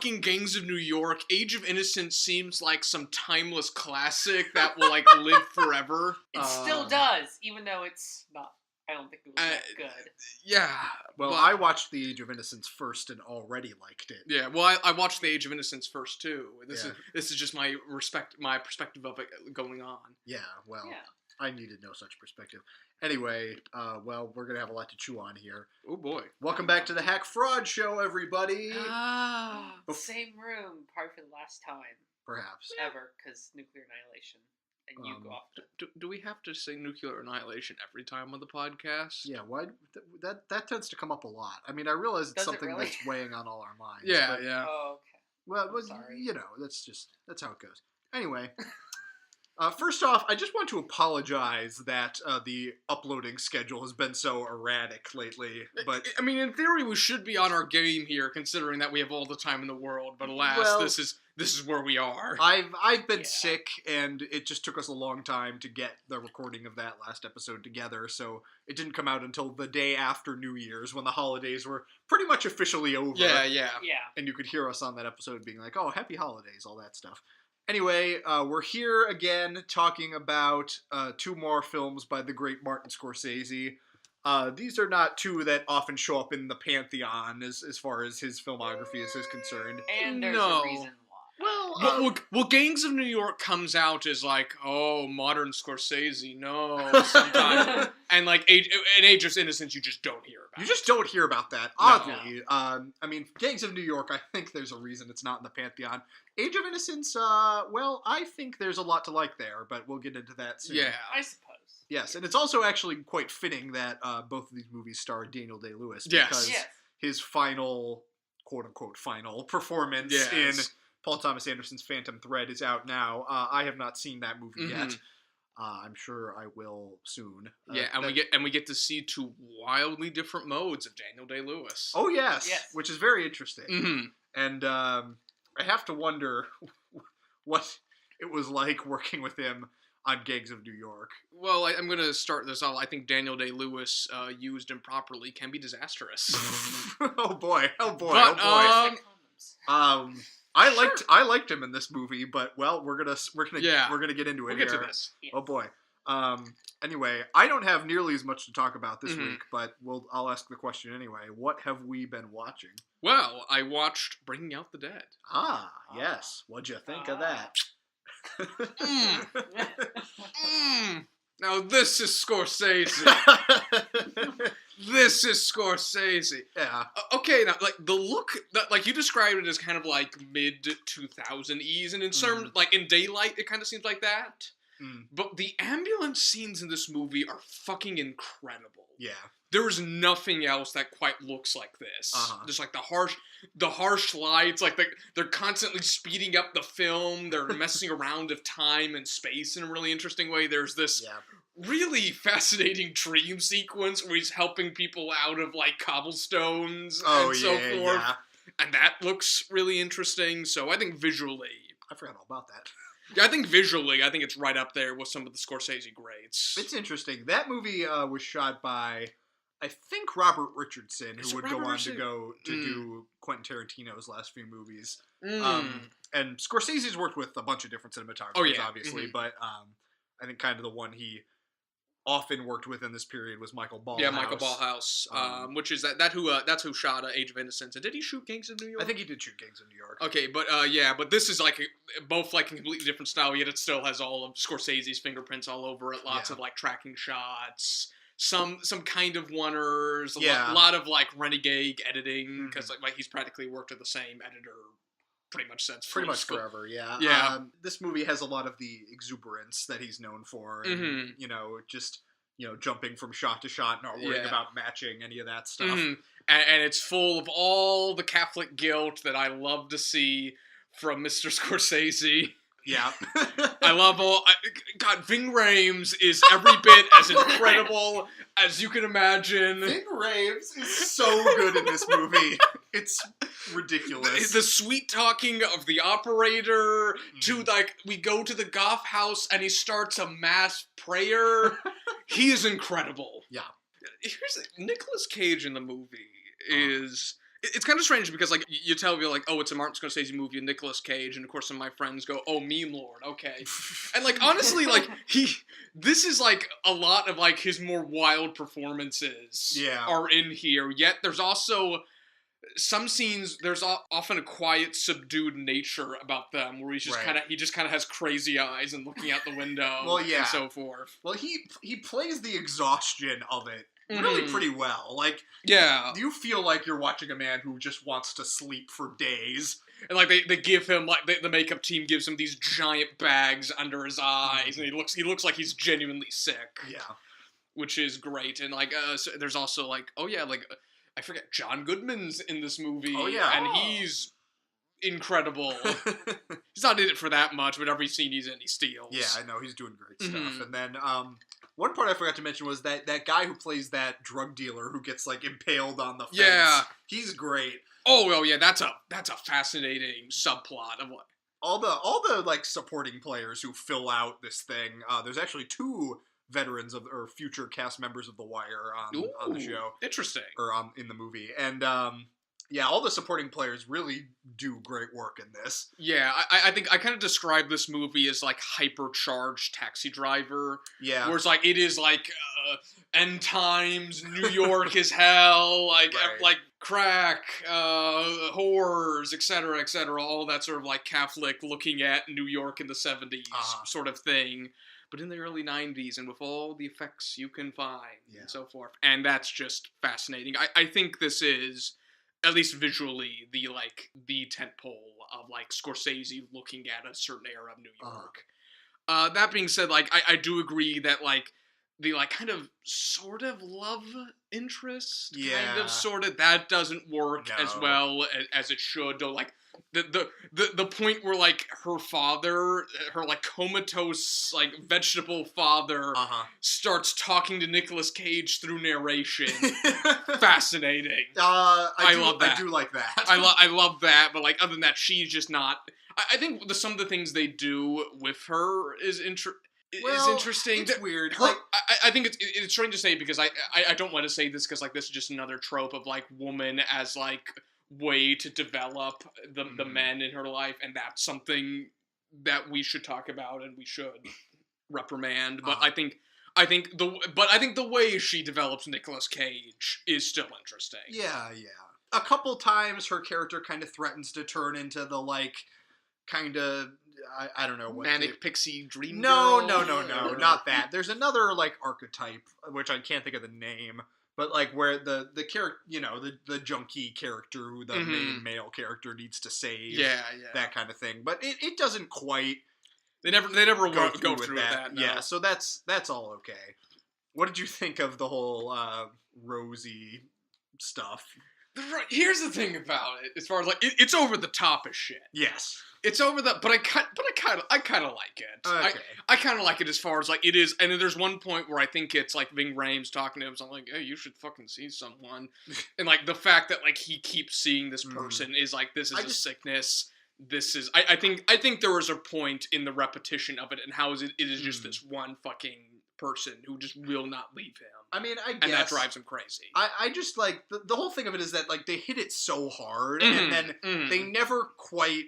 fucking Gangs of New York, Age of Innocence seems like some timeless classic that will, like, live forever. It still does, even though it's not. I don't think it was that good. Yeah. Well, I watched The Age of Innocence first and already liked it. Yeah, well, I watched The Age of Innocence first, too. This is just my perspective of it going on. Yeah, well, I needed no such perspective. Anyway, well, we're going to have a lot to chew on here. Oh, boy. Welcome back to the Hack Fraud Show, everybody. Same room, probably for the last time. Perhaps. Ever, because nuclear annihilation. And you go off. Do we have to say nuclear annihilation every time on the podcast? Yeah, why? That tends to come up a lot. I mean, I realize it's something really? that's weighing on all our minds. Yeah, but, yeah. Oh, okay. Well, sorry. you know, that's how it goes. Anyway, first off, I just want to apologize that the uploading schedule has been so erratic lately. But I mean, in theory, we should be on our game here, considering that we have all the time in the world. But alas, this is where we are. I've been sick, and it just took us a long time to get the recording of that last episode together. So it didn't come out until the day after New Year's, when the holidays were pretty much officially over. Yeah. And you could hear us on that episode being like, "Oh, happy holidays," all that stuff. Anyway, we're here again talking about two more films by the great Martin Scorsese. These are not two that often show up in the pantheon as far as his filmography is concerned. And there's a reason why. Well, Gangs of New York comes out as like, oh, modern Scorsese, no, sometimes. And like, Age of Innocence, you just don't hear about. You just don't hear about that, oddly. No. I mean, Gangs of New York, I think there's a reason it's not in the pantheon. Age of Innocence, well, I think there's a lot to like there, but we'll get into that soon. Yeah, I suppose. Yes, and it's also actually quite fitting that both of these movies star Daniel Day-Lewis, because his final, quote-unquote, final performance in Paul Thomas Anderson's Phantom Thread is out now. I have not seen that movie yet. I'm sure I will soon. We get to see two wildly different modes of Daniel Day-Lewis. Oh yes, which is very interesting. Mm-hmm. And I have to wonder what it was like working with him on Gangs of New York. Well, I'm going to start this off. I think Daniel Day-Lewis, used improperly, can be disastrous. Oh boy. I liked him in this movie, but well, we're gonna get into it. We'll get to this. Yes. Oh boy. Anyway, I don't have nearly as much to talk about this week, but I'll ask the question anyway. What have we been watching? Well, I watched Bringing Out the Dead. Yes. What'd you think of that? Now this is Scorsese. This is Scorsese. Yeah. Okay, now, like, the look, like, you described it as kind of, like, mid-2000s, and in terms, like, in daylight, it kind of seems like that. But the ambulance scenes in this movie are fucking incredible. Yeah. There is nothing else that quite looks like this. Just, like, the harsh lights, like, they're constantly speeding up the film, they're messing around with time and space in a really interesting way. There's this really fascinating dream sequence where he's helping people out of, like, cobblestones and so forth. Yeah. And that looks really interesting, so I think visually... I forgot all about that. I think visually, I think it's right up there with some of the Scorsese greats. It's interesting. That movie was shot by, I think, Robert Richardson, who would go on to do Quentin Tarantino's last few movies. And Scorsese's worked with a bunch of different cinematographers, obviously, but I think kind of the one he often worked with in this period was Michael Ballhaus. Yeah, Michael Ballhaus, which is that's who shot Age of Innocence. And did he shoot Gangs of New York? I think he did shoot Gangs of New York. Okay, but this is like both like a completely different style, yet it still has all of Scorsese's fingerprints all over it. Lots of like tracking shots, some kind of oneers, a lot of like renegade editing, because like he's practically worked with the same editor pretty much since forever. Yeah. This movie has a lot of the exuberance that he's known for, and just jumping from shot to shot, not worrying about matching any of that stuff. And it's full of all the Catholic guilt that I love to see from Mr. Scorsese. Yeah. I love God, Ving Rhames is every bit as incredible as you can imagine. Ving Rhames is so good in this movie. It's ridiculous. The sweet talking of the operator to, like, we go to the Goff house and he starts a mass prayer. He is incredible. Yeah. Nicolas Cage in the movie is It's kind of strange because, like, you tell me, like, oh, it's a Martin Scorsese movie, and Nicolas Cage, and of course some of my friends go, oh, Meme Lord, okay. And, like, honestly, like, this is, like, a lot of, like, his more wild performances are in here, yet there's also some scenes, there's often a quiet, subdued nature about them, where he just kind of has crazy eyes and looking out the window and so forth. Well, he plays the exhaustion of it really pretty well. Like, you feel like you're watching a man who just wants to sleep for days. And, like, they give him, like, the makeup team gives him these giant bags under his eyes, and he looks like he's genuinely sick. Yeah. Which is great. And, like, so there's also, like, I forget, John Goodman's in this movie. Oh, yeah. And he's incredible. He's not in it for that much, but every scene he's in, he steals. Yeah, I know. He's doing great stuff. And then, one part I forgot to mention was that guy who plays that drug dealer who gets, like, impaled on the fence. Yeah. He's great. Oh, well, yeah, that's a fascinating subplot of what... All the, like, supporting players who fill out this thing, there's actually 2 veterans or future cast members of The Wire on the show. Interesting. Or in the movie. And, yeah, all the supporting players really do great work in this. Yeah, I think I kind of describe this movie as, like, hypercharged Taxi Driver. Yeah. Where it's, like, it is, like, end times, New York is hell, like, like, crack, whores, etc., all that sort of, like, Catholic looking at New York in the 70s sort of thing. But in the early 90s, and with all the effects you can find, and so forth. And that's just fascinating. I think this is, at least visually, the tentpole of, like, Scorsese looking at a certain era of New York. That being said, like, I do agree that, like, the, like, kind of sort of love interest, kind of sort of, that doesn't work as well as it should. Though, like, the point where, like, her father, her, like, comatose, like, vegetable father starts talking to Nicolas Cage through narration. Fascinating. I love that. I do like that. I love that, but, like, other than that, she's just not... I think some of the things they do with her is interesting. It's weird. Like, I think it's strange to say because I don't want to say this because, like, this is just another trope of, like, woman as, like, way to develop the men in her life, and that's something that we should talk about and we should reprimand. But I think the way she develops Nicolas Cage is still interesting. Yeah. A couple times her character kind of threatens to turn into the, like, kind of, I don't know what. Manic pixie dream girl? No, not that. There's another, like, archetype, which I can't think of the name, but, like, where the character, you know, the junkie character who the main male character needs to save. Yeah. That kind of thing. But it doesn't quite. They never go through with that. No. Yeah, so that's all okay. What did you think of the whole Rosie stuff? Here's the thing about it, as far as, like, it's over the top as shit. Yes. It's over the, but I kind of like it. Okay. I kind of like it as far as, like, it is, and then there's one point where I think it's, like, Ving Rhames talking to him, so I'm like, hey, you should fucking see someone. And, like, the fact that, like, he keeps seeing this person is, like, this is a sickness. This is, I think there was a point in the repetition of it and how it is just this one fucking person who just will not leave him. I mean, I guess. And that drives him crazy. I just, like, the whole thing of it is that, like, they hit it so hard, and then they never quite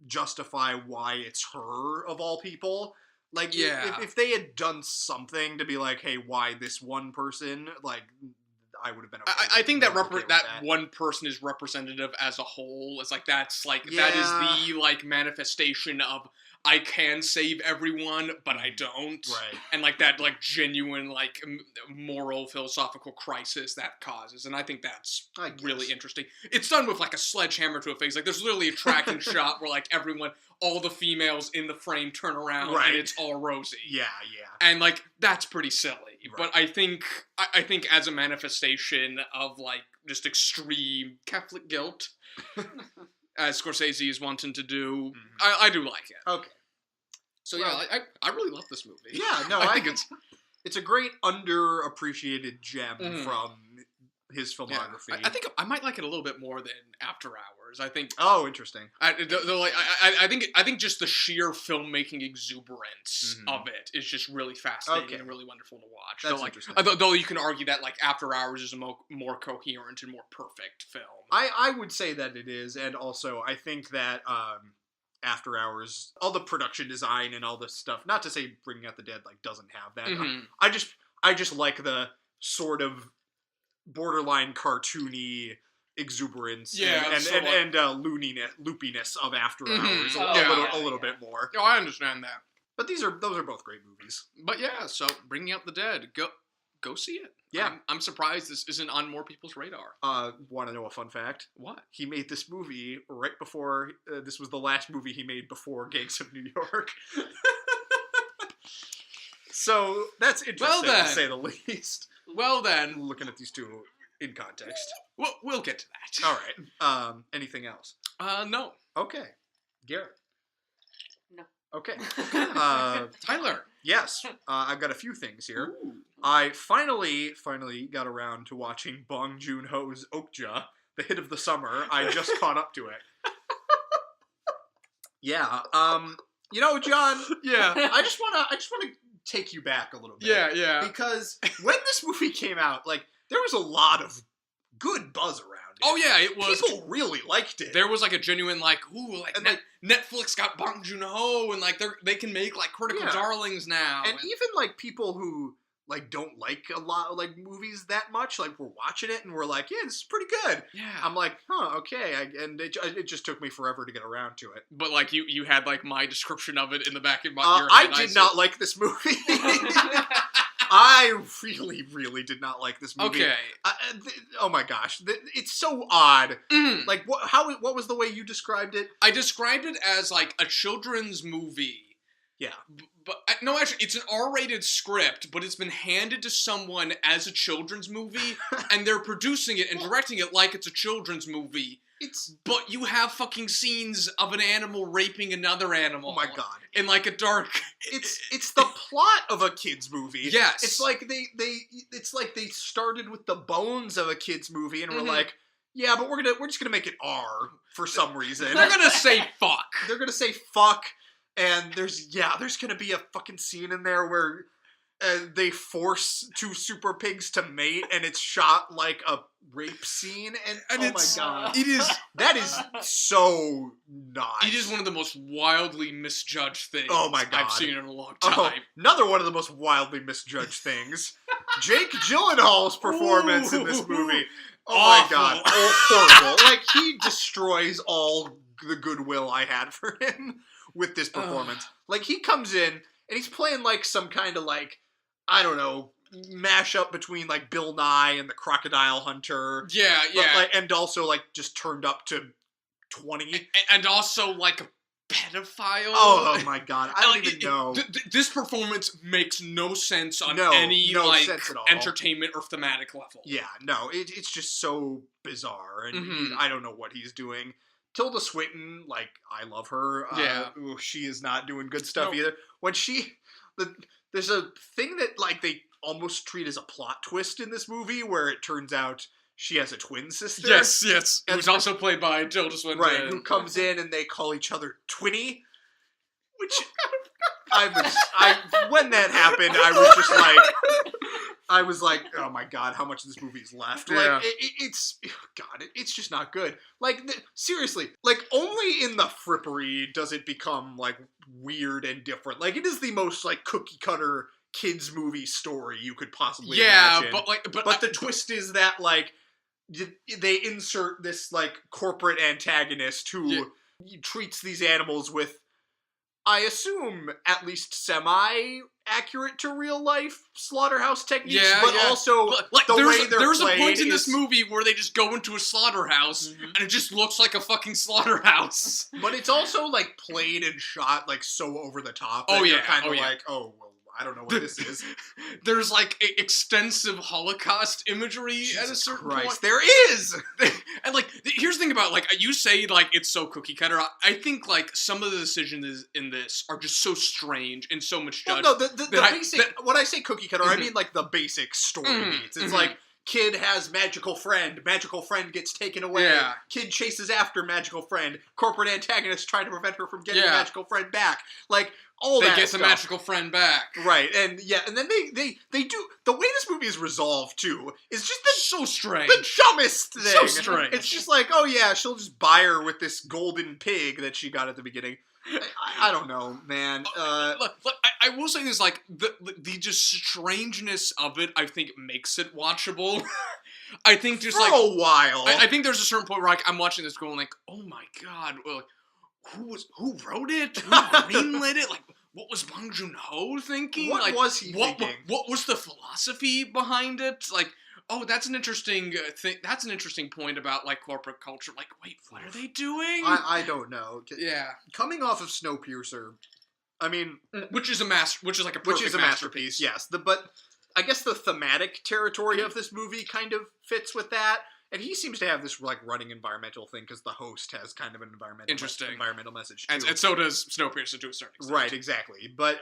justify why it's her, of all people. Like, if they had done something to be like, hey, why this one person, like, I would have been okay. I think that one person is representative as a whole. It's like, that's, like, that is the, like, manifestation of, I can save everyone, but I don't. Right. And, like, that, like, genuine, like, moral, philosophical crisis that causes. And I think that's really interesting. It's done with, like, a sledgehammer to a face. Like, there's literally a tracking shot where, like, all the females in the frame turn around and it's all Rosie. Yeah. And, like, that's pretty silly. Right. But I think as a manifestation of, like, just extreme Catholic guilt, as Scorsese is wanting to do, I do like it. Okay. So yeah, I really love this movie. Yeah, no, I think it's a great underappreciated gem from his filmography. Yeah. I think I might like it a little bit more than After Hours. Hours. I think. Oh, interesting. I think just the sheer filmmaking exuberance of it is just really fascinating and really wonderful to watch. That's interesting. Though you can argue that like After Hours is a more coherent and more perfect film. I would say that it is, and also I think that After Hours, all the production design and all this stuff. Not to say Bringing Out the Dead like doesn't have that. I just like the sort of borderline cartoony exuberance and loopiness of After Hours a little bit more. No, I understand that. But those are both great movies. But yeah, so Bringing Out the Dead, go see it. Yeah. I'm surprised this isn't on more people's radar. Want to know a fun fact? What? He made this movie right before, this was the last movie he made before Gangs of New York. So, that's interesting to say the least. Well then. Looking at these two in context. We'll get to that. All right. Anything else? No. Okay. Garrett? No. Okay. Tyler? Yes. I've got a few things here. Ooh. I finally got around to watching Bong Joon-ho's Okja, the hit of the summer. I just caught up to it. Yeah. You know, John. Yeah. I just want to take you back a little bit. Yeah. Because when this movie came out, like, there was a lot of good buzz around it. Oh yeah, it was. People really liked it. There was like a genuine Netflix got Bong Joon-ho and like they can make like critical darlings now. And even like people who like don't like a lot of like movies that much, like we're watching it and we're like, yeah, this is pretty good. Yeah. I'm like, okay. And it just took me forever to get around to it. But like you had like my description of it in the back of your head. I did not like this movie. I really, really did not like this movie. Okay. Oh my gosh, it's so odd. Mm. Like, what was the way you described it? I described it as like a children's movie. Yeah. But no, actually, it's an R-rated script, but it's been handed to someone as a children's movie, and they're producing it and directing it like it's a children's movie. But you have fucking scenes of an animal raping another animal. Oh my god! In like a dark. It's the plot of a kids movie. Yes. It's like they started with the bones of a kids movie and were like, yeah, but we're just gonna make it R for some reason. They're gonna say fuck. They're gonna say fuck, and there's gonna be a fucking scene in there where they force two super pigs to mate, and it's shot like a rape scene, and oh my god, that is so not. It is one of the most wildly misjudged things I've seen in a long time. Oh, another one of the most wildly misjudged things. Jake Gyllenhaal's performance in this movie. Oh Awful. my god, horrible. Like, he destroys all the goodwill I had for him with this performance. Like, he comes in and he's playing like some kind of like, I don't know, mashup between like Bill Nye and the Crocodile Hunter. Yeah. And also like just turned up to 20. And also like a pedophile. Oh my god, I don't even know. This performance makes no sense on any sense at all. Entertainment or thematic level. Yeah, no, it's just so bizarre, and I don't know what he's doing. Tilda Swinton, like, I love her. She is not doing good stuff either. When there's a thing that, like, they almost treat as a plot twist in this movie, where it turns out she has a twin sister. Yes. Who's also played by Tilda Swinton. Right, who comes in and they call each other Twinny. Which, when that happened, I was like, oh my god, how much of this movie is left? Yeah. Like, it's just not good. Like, seriously, like, only in the frippery does it become, like, weird and different. Like, it is the most, like, cookie-cutter kids movie story you could possibly imagine. But the twist is that, like, they insert this, like, corporate antagonist who treats these animals with, I assume, at least semi-accurate to real life slaughterhouse techniques, also like, the way they're there's played a point in this movie where they just go into a slaughterhouse, and it just looks like a fucking slaughterhouse. But it's also, like, played and shot, like, so over the top. Oh, yeah. Kind of like, oh, well, I don't know what this is. There's, like, extensive Holocaust imagery at a certain point. There is! And, like, here's the thing about, like, you say, like, it's so cookie-cutter. I think, like, some of the decisions in this are just so strange and so much judged. Well, no, the basic... when I say cookie-cutter, I mean, like, the basic story beats. It's like, kid has magical friend gets taken away, kid chases after magical friend, corporate antagonist trying to prevent her from getting the magical friend back, like all that stuff. They get the magical friend back, right? And and then they do the way this movie is resolved too is just so strange, the dumbest thing. So strange. It's just like, oh yeah, she'll just buy her with this golden pig that she got at the beginning. I don't know, man. Look, I will say this, like, the just strangeness of it, I think, makes it watchable. I think just, for a while. I think there's a certain point where, like, I'm watching this going, like, oh my god, like, who wrote it? Who greenlit it? Like, what was Bong Joon-ho thinking? What was he thinking? What was the philosophy behind it? Like, oh, that's an interesting thing. That's an interesting point about, like, corporate culture. Like, wait, what are they doing? I don't know. Yeah. Coming off of Snowpiercer, I mean, which is like a perfect masterpiece. Yes, but I guess the thematic territory of this movie kind of fits with that. And he seems to have this, like, running environmental thing because the host has kind of an environmental message too. And so does Snowpiercer to a certain extent. Right, exactly. But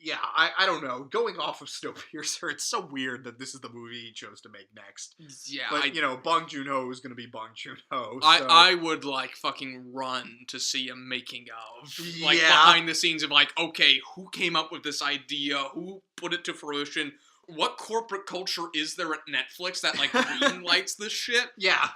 yeah, I don't know. Going off of Snowpiercer, it's so weird that this is the movie he chose to make next. Yeah, but Bong Joon-ho is going to be Bong Joon-ho. So. I would, like, fucking run to see a making of, like, behind the scenes of, like, okay, who came up with this idea? Who put it to fruition? What corporate culture is there at Netflix that, like, greenlights this shit? Yeah,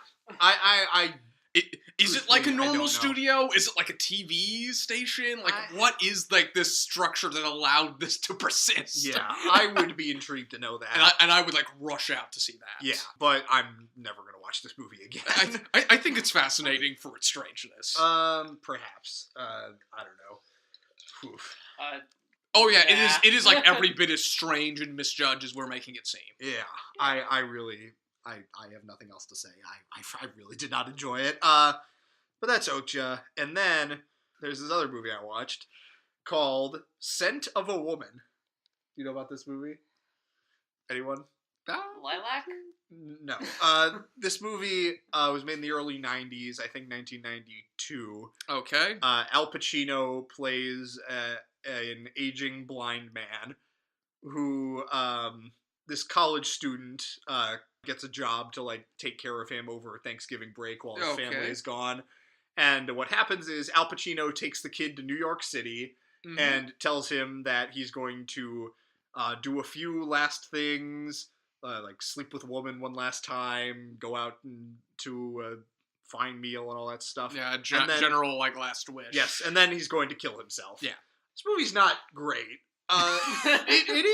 Is it like a normal studio? Is it like a TV station? Like, what is, like, this structure that allowed this to persist? Yeah, I would be intrigued to know that. And I would, like, rush out to see that. Yeah, but I'm never going to watch this movie again. I think it's fascinating for its strangeness. Perhaps. I don't know. Oof. Oh yeah, it is like every bit as strange and misjudged as we're making it seem. Yeah, I really... I have nothing else to say. I really did not enjoy it. But that's Okja. And then there's this other movie I watched called Scent of a Woman. You know about this movie? Anyone? Lilac? No. This movie was made in the early 90s, I think 1992. Okay. Al Pacino plays an aging blind man who, this college student, gets a job to, like, take care of him over Thanksgiving break while his family is gone. And what happens is Al Pacino takes the kid to New York City and tells him that he's going to do a few last things, like sleep with a woman one last time, go out to a fine meal and all that stuff. Yeah, general, like, last wish. Yes, and then he's going to kill himself. Yeah. This movie's not great. It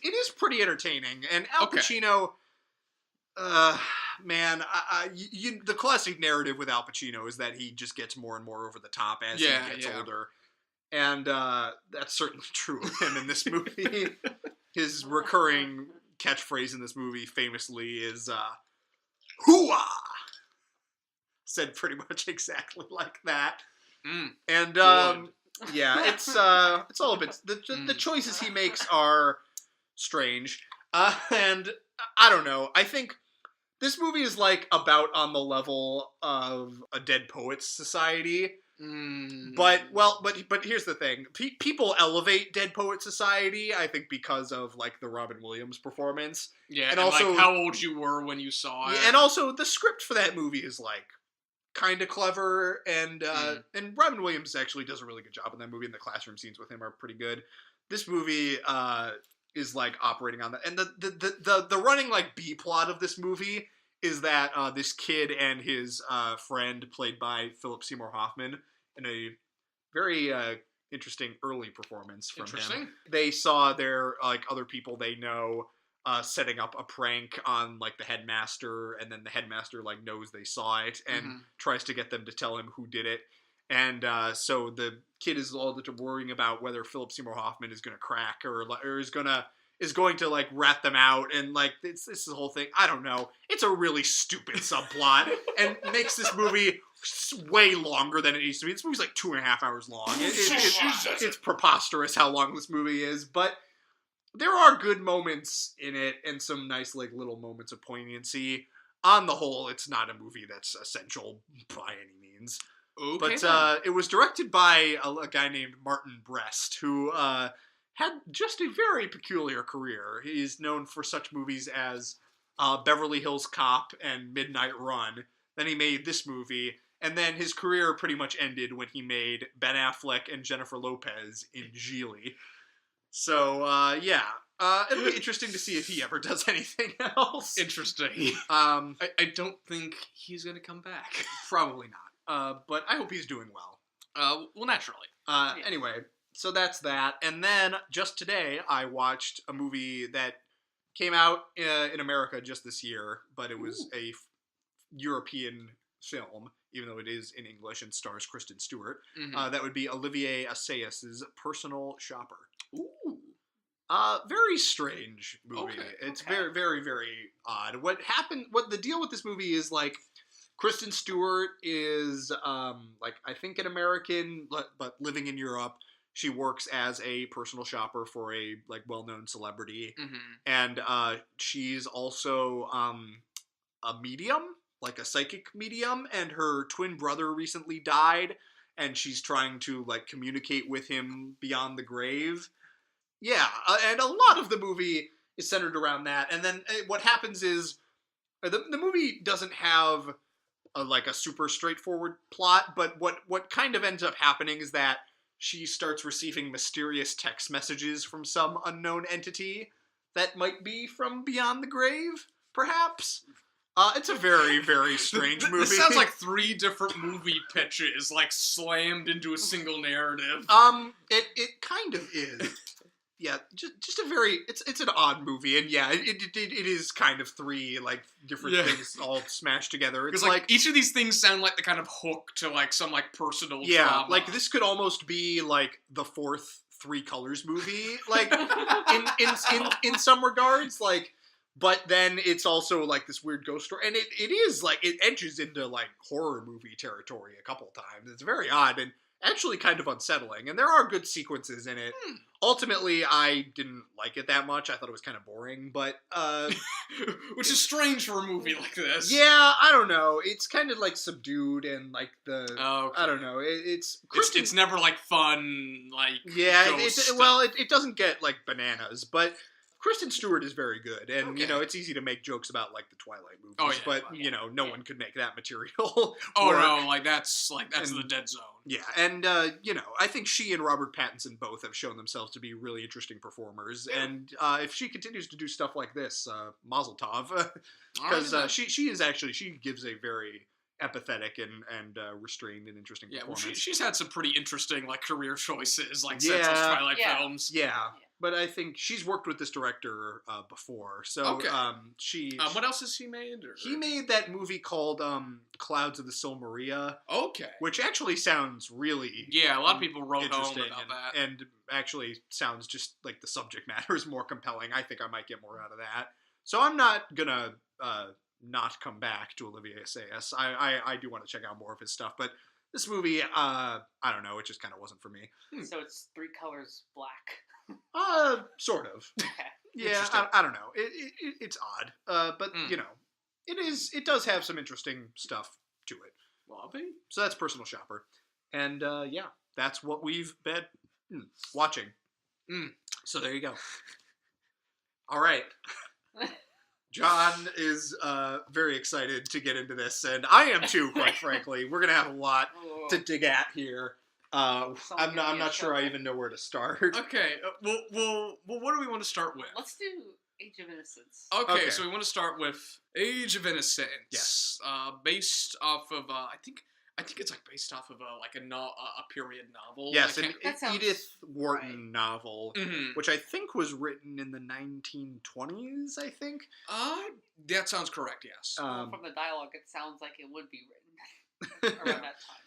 is pretty entertaining. And Al Pacino... man, the classic narrative with Al Pacino is that he just gets more and more over the top as he gets older. And that's certainly true of him in this movie. His recurring catchphrase in this movie famously is, hoo-ah! Said pretty much exactly like that. And, yeah, it's all a bit... The choices he makes are strange. And I don't know. I think... This movie is, like, about on the level of a Dead Poets Society. But here's the thing. People elevate Dead Poets Society, I think, because of, like, the Robin Williams performance. Yeah, and also, like, how old you were when you saw it. And also, the script for that movie is, like, kind of clever, and Robin Williams actually does a really good job in that movie, and the classroom scenes with him are pretty good. This movie, is, like, operating on that. And the running, like, B-plot of this movie is that this kid and his friend, played by Philip Seymour Hoffman, in a very interesting early performance from him. They saw their, like, other people they know setting up a prank on, like, the headmaster, and then the headmaster, like, knows they saw it and tries to get them to tell him who did it. And so the kid is all worrying about whether Philip Seymour Hoffman is going to crack or is going to like rat them out, and like this is the whole thing. I don't know. It's a really stupid subplot and makes this movie way longer than it needs to be. This movie's like 2.5 hours long. It's preposterous how long this movie is, but there are good moments in it and some nice like little moments of poignancy. On the whole, it's not a movie that's essential by any means. Okay, but it was directed by a guy named Martin Brest, who had just a very peculiar career. He's known for such movies as Beverly Hills Cop and Midnight Run. Then he made this movie, and then his career pretty much ended when he made Ben Affleck and Jennifer Lopez in Geely. So, yeah. It'll be interesting to see if he ever does anything else. Interesting. I don't think he's going to come back. Probably not. But I hope he's doing well. Well, naturally. Anyway, so that's that. And then, just today, I watched a movie that came out in America just this year, but it was a European film, even though it is in English and stars Kristen Stewart. Mm-hmm. That would be Olivier Assayas's Personal Shopper. Ooh. Very strange movie. Okay. It's very, very, very odd. What the deal with this movie is, like, Kristen Stewart is, like, I think an American, but living in Europe. She works as a personal shopper for a, like, well-known celebrity. Mm-hmm. And, she's also, a medium, like a psychic medium, and her twin brother recently died, and she's trying to, like, communicate with him beyond the grave. Yeah, and a lot of the movie is centered around that. And then what happens is the movie doesn't have a super straightforward plot, but what kind of ends up happening is that she starts receiving mysterious text messages from some unknown entity that might be from beyond the grave, perhaps. It's a very, very strange movie. This sounds like 3 different movie pitches, like, slammed into a single narrative. It kind of is. Yeah, just a very, it's an odd movie, and yeah, it is kind of 3, like, different things all smashed together. It's like each of these things sound like the kind of hook to, like, some, like, personal drama. Like, this could almost be, like, the 4th 3 Colors movie, like, in some regards, like, but then it's also, like, this weird ghost story, and it is, like, it edges into, like, horror movie territory a couple times. It's very odd, and actually kind of unsettling, and there are good sequences in it. Ultimately, I didn't like it that much. I thought it was kind of boring, but which is strange for a movie like this. Yeah, I don't know. It's kind of, like, subdued, and, like, I don't know. It's never, like, fun, like, yeah. It doesn't get, like, bananas, but Kristen Stewart is very good, and, you know, it's easy to make jokes about, like, the Twilight movies, but, you know, no one could make that material work. No, like, that's the dead zone. Yeah, and, you know, I think she and Robert Pattinson both have shown themselves to be really interesting performers, and if she continues to do stuff like this, mazel tov, because she gives a very empathetic and restrained and interesting performance. Well, she's had some pretty interesting, like, career choices, like, since those Twilight films. Yeah. But I think she's worked with this director before, so what else has he made? He made that movie called Clouds of the Soul Maria. Okay. Which actually sounds really a lot of people wrote home about that, and actually sounds just like the subject matter is more compelling. I think I might get more out of that. So I'm not gonna not come back to Olivier Assayas. I do want to check out more of his stuff, but this movie, I don't know, it just kind of wasn't for me. So it's 3 colors black. Sort of. Okay. Yeah, I don't know. It's odd, but you know, it does have some interesting stuff to it. Lovely. So that's Personal Shopper, and yeah, that's what we've been watching. So there you go. All right. John is very excited to get into this, and I am too, quite frankly. We're gonna have a lot to dig at here. I'm not sure I even know where to start. Okay, well, what do we want to start with? Let's do Age of Innocence. Okay, so we want to start with Age of Innocence. Yes. Based off of I think it's like based off of a period novel. Yes, an Edith Wharton novel, which I think was written in the 1920s. I think. That sounds correct. Yes. From the dialogue, it sounds like it would be written around that time.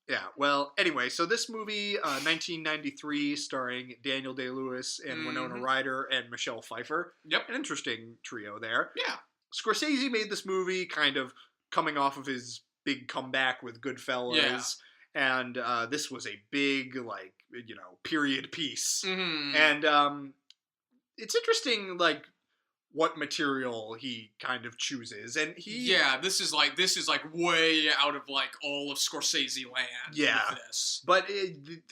Yeah, well, anyway, so this movie, 1993, starring Daniel Day-Lewis and Winona Ryder and Michelle Pfeiffer. Yep. An interesting trio there. Yeah. Scorsese made this movie kind of coming off of his big comeback with Goodfellas. Yeah. And this was a big, like, you know, period piece. Mm-hmm. And it's interesting, like, what material he kind of chooses, and this is like way out of, like, all of Scorsese land. Yeah, with this. But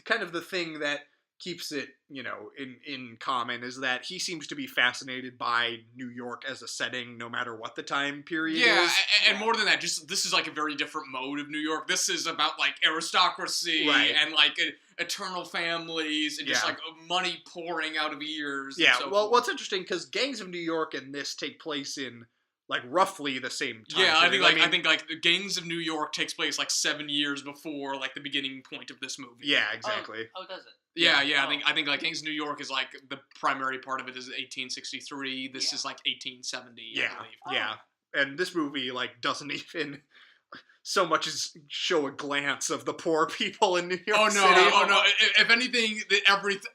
kind of the thing that keeps it, in common is that he seems to be fascinated by New York as a setting, no matter what the time period is. And more than that, just this is like a very different mode of New York. This is about like aristocracy and like eternal families and just like money pouring out of ears. Yeah, and so well, forth. what's interesting because Gangs of New York and this take place in like roughly the same time. Yeah, I think the Gangs of New York takes place like 7 years before like the beginning point of this movie. Yeah, exactly. Oh, does it? Yeah. I think like Gangs of New York is like the primary part of it is 1863. This is like 1870. I believe. Yeah, and this movie like doesn't even so much as show a glance of the poor people in New York City. Oh no! If anything,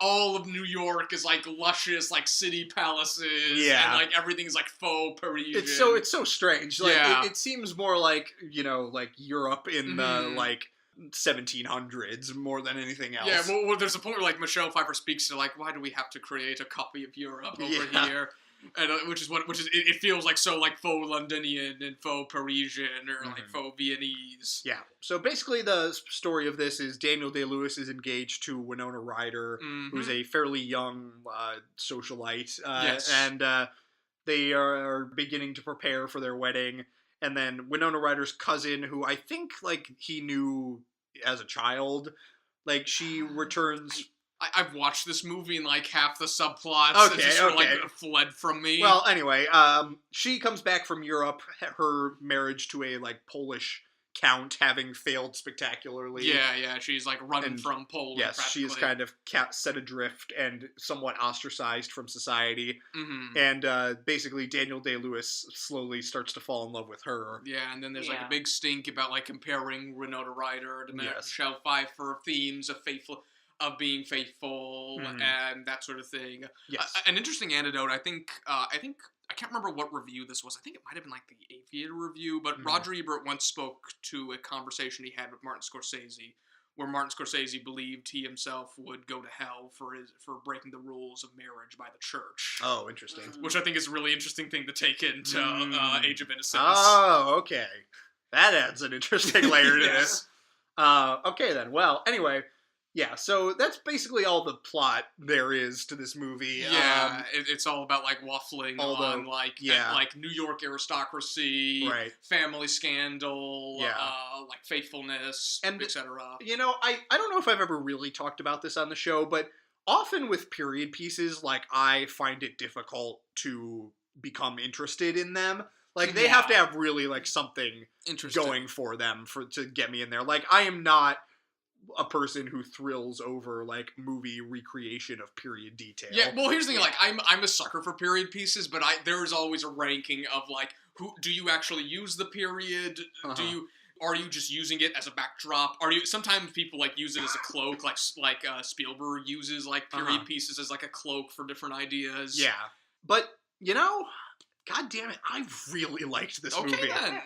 all of New York is like luscious, like city palaces. Yeah, and like everything's like faux Parisian. It's so strange. Like it seems more like like Europe in the like 1700s more than anything else. Yeah, well, there's a point where like Michelle Pfeiffer speaks to like, why do we have to create a copy of Europe over here? And which is it feels like so like faux Londonian and faux Parisian or like faux Viennese. Yeah. So basically, the story of this is Daniel Day-Lewis is engaged to Winona Ryder, who's a fairly young socialite, and they are beginning to prepare for their wedding. And then Winona Ryder's cousin, who I think like he knew as a child, like she returns. I've watched this movie and like half the subplots just sort of like fled from me. Well, anyway, she comes back from Europe, her marriage to a like Polish count having failed spectacularly. Yeah, she's like running from Poland. Yes, she's kind of set adrift and somewhat ostracized from society. And basically Daniel Day-Lewis slowly starts to fall in love with her. Yeah, and then there's like a big stink about like comparing Winona Ryder to Michelle Pfeiffer, themes of being faithful and that sort of thing. Yes. An interesting anecdote, I think I can't remember what review this was. I think it might have been like the Aviator review, but Roger Ebert once spoke to a conversation he had with Martin Scorsese, where Martin Scorsese believed he himself would go to hell for breaking the rules of marriage by the church. Oh, interesting. Which I think is a really interesting thing to take into Age of Innocence. Oh, okay. That adds an interesting layer to this. Okay then. Well, anyway. Yeah, so that's basically all the plot there is to this movie. Yeah, it's all about like waffling on like New York aristocracy, family scandal, like faithfulness, and etc. I don't know if I've ever really talked about this on the show, but often with period pieces, like I find it difficult to become interested in them. Like they have to have really like something going for them to get me in there. Like I am not a person who thrills over like movie recreation of period detail. Yeah, well, here's the thing. Like, I'm a sucker for period pieces, but there's always a ranking of like, who do you actually use the period? Are you just using it as a backdrop? Sometimes people like use it as a cloak, like Spielberg uses like period pieces as like a cloak for different ideas. Yeah, but God damn it, I really liked this movie. Okay then.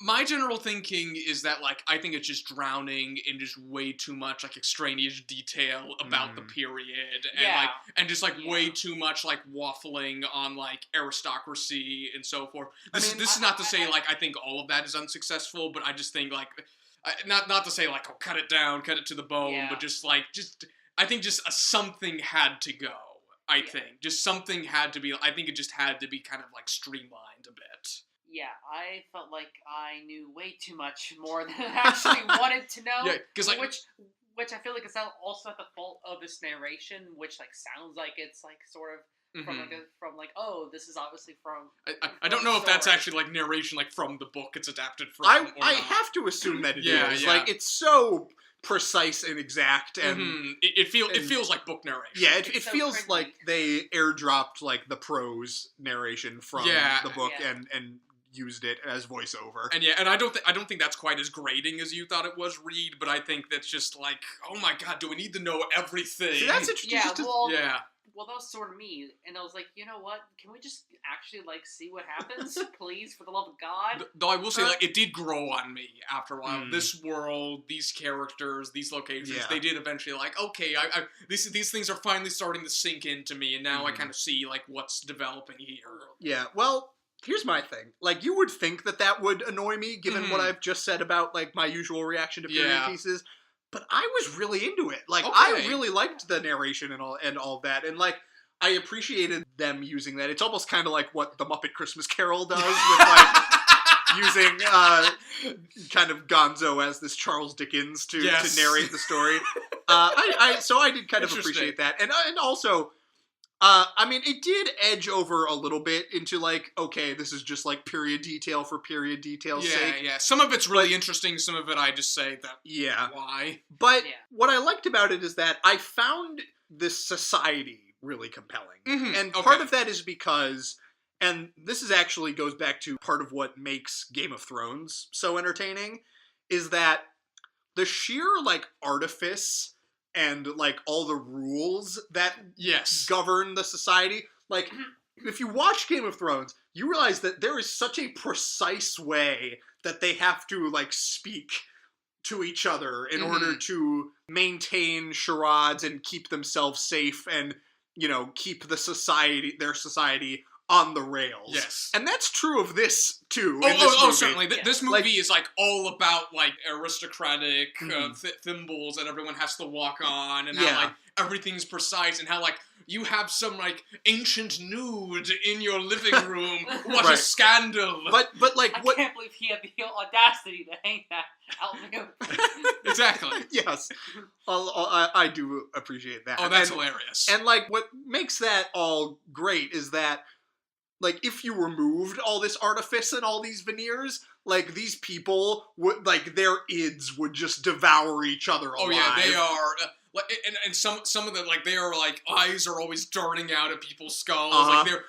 My general thinking is that like I think it's just drowning in just way too much like extraneous detail about the period and just like way too much like waffling on like aristocracy and so forth. This is not to say like I think all of that is unsuccessful, but I just think like not to say like cut it down, cut it to the bone, but just I think just something had to go. I think just something had to be. I think it just had to be kind of like streamlined a bit. Yeah, I felt like I knew way too much more than I actually wanted to know. Yeah, because like which I feel like is also at the fault of this narration, which like sounds like it's like sort of from oh, this is obviously from. I don't know if that's actually like narration like from the book it's adapted from. I have to assume that it is. Yeah. Like it's so precise and exact, and it feels like book narration. Yeah, it feels cringy. Like they airdropped like the prose narration from the book and used it as voiceover. And I don't think that's quite as grating as you thought it was, Reed. But I think that's just like, oh my god, do we need to know everything? See, that's interesting. Well, that was sort of me, and I was like, you know what? Can we just actually like see what happens, please, for the love of God? Though I will say, like, it did grow on me after a while. This world, these characters, these locations, they did eventually like, okay, these things are finally starting to sink into me, and now I kind of see like what's developing here. Yeah, well. Here's my thing. Like, you would think that would annoy me, given what I've just said about, like, my usual reaction to period pieces. but I was really into it. Like, Okay. I really liked the narration and all that, and like, I appreciated them using that. It's almost kind of like what the Muppet Christmas Carol does with like using kind of Gonzo as this Charles Dickens to narrate the story. So I did kind of appreciate that, and also. I mean, it did edge over a little bit into, like, okay, this is just, like, period detail for period detail's sake. Yeah. Some of it's really interesting, some of it I just say that, why? But what I liked about it is that I found this society really compelling. Mm-hmm. And part of that is because, and this is actually goes back to part of what makes Game of Thrones so entertaining, is that the sheer, like, artifice and, like, all the rules that govern the society. Like, if you watch Game of Thrones, you realize that there is such a precise way that they have to, like, speak to each other in order to maintain charades and keep themselves safe and, you know, keep their society on the rails. Yes. And that's true of this, too. Certainly. This movie is, like, all about, like, aristocratic thimbles that everyone has to walk on, and how, like, everything's precise, and how, like, you have some, like, ancient nude in your living room. What a scandal. But like, I can't believe he had the audacity to hang that out there. Exactly. Yes. I do appreciate that. Oh, that's hilarious. And, like, what makes that all great is that, like, if you removed all this artifice and all these veneers, like, these people would, like, their ids would just devour each other alive. Oh, yeah, they are. And some of them, like, their, like, eyes are always darting out at people's skulls. Like, they're,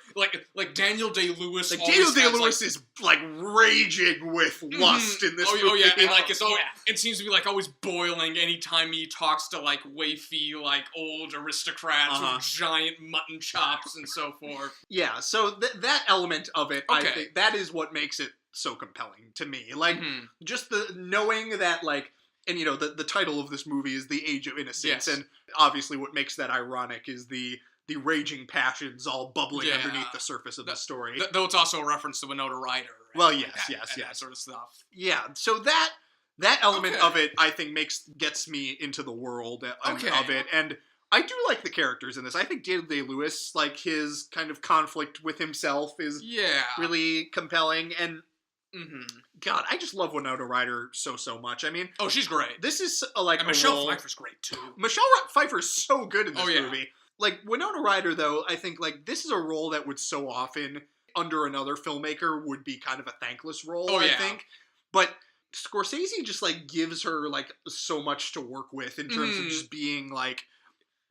like Daniel Day-Lewis. Like, Daniel Day-Lewis is, like, raging with lust in this movie. Oh, yeah, and, like, it seems to be, like, always boiling anytime he talks to, like, wafy, like, old aristocrats with giant mutton chops and so forth. Yeah, so that element of it, I think, that is what makes it so compelling to me. Like, just the knowing that, like, and, you know, the title of this movie is The Age of Innocence, and obviously what makes that ironic is the raging passions all bubbling underneath the surface of the story. Though it's also a reference to Winona Ryder. Well, and yes. that sort of stuff. Yeah, so that element of it, I think, gets me into the world of it, and I do like the characters in this. I think Daniel Day-Lewis, like, his kind of conflict with himself is really compelling, and God, I just love Winona Ryder so much. I mean, she's great. This is like and Michelle Pfeiffer's great too. Michelle Pfeiffer is so good in this movie. Like, Winona Ryder, though, I think, like, this is a role that would so often, under another filmmaker, would be kind of a thankless role, I think. But Scorsese just, like, gives her, like, so much to work with in terms of just being, like,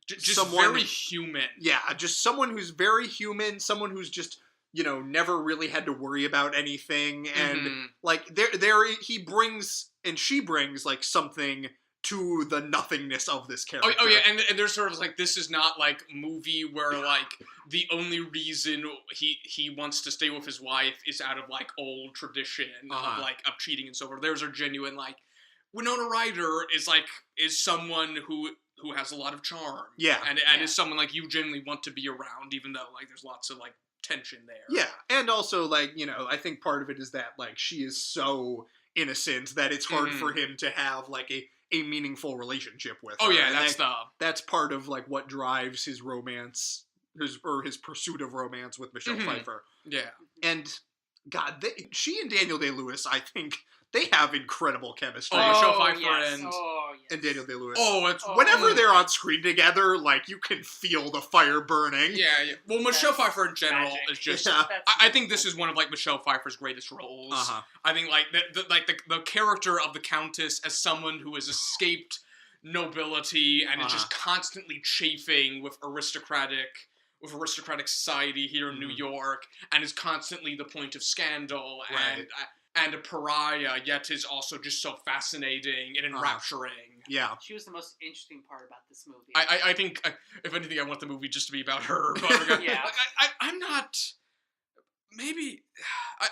just someone very human. Yeah, just someone who's very human, someone who's just, you know, never really had to worry about anything, and like she brings like something to the nothingness of this character. And there's sort of like, this is not like movie where like the only reason he wants to stay with his wife is out of like old tradition of cheating and so forth. There's a genuine like Winona Ryder is someone who has a lot of charm. Yeah. And is someone like you genuinely want to be around, even though like there's lots of like tension there. Yeah. And also like, you know, I think part of it is that like she is so innocent that it's hard for him to have like a meaningful relationship with her. Oh yeah, that's part of like what drives his romance, his pursuit of romance with Michelle Pfeiffer. Yeah. And God, she and Daniel Day-Lewis, I think they have incredible chemistry. Michelle Pfeiffer and Daniel Day-Lewis. Whenever they're on screen together, like, you can feel the fire burning. Yeah. Well, Michelle Pfeiffer in general is just. Yeah. I think this is one of like Michelle Pfeiffer's greatest roles. I think like the character of the Countess as someone who has escaped nobility and is just constantly chafing with aristocratic society here in New York, and is constantly the point of scandal and a pariah, yet is also just so fascinating and enrapturing. Yeah. She was the most interesting part about this movie. I think, if anything, I want the movie just to be about her. But yeah. I'm not... Maybe...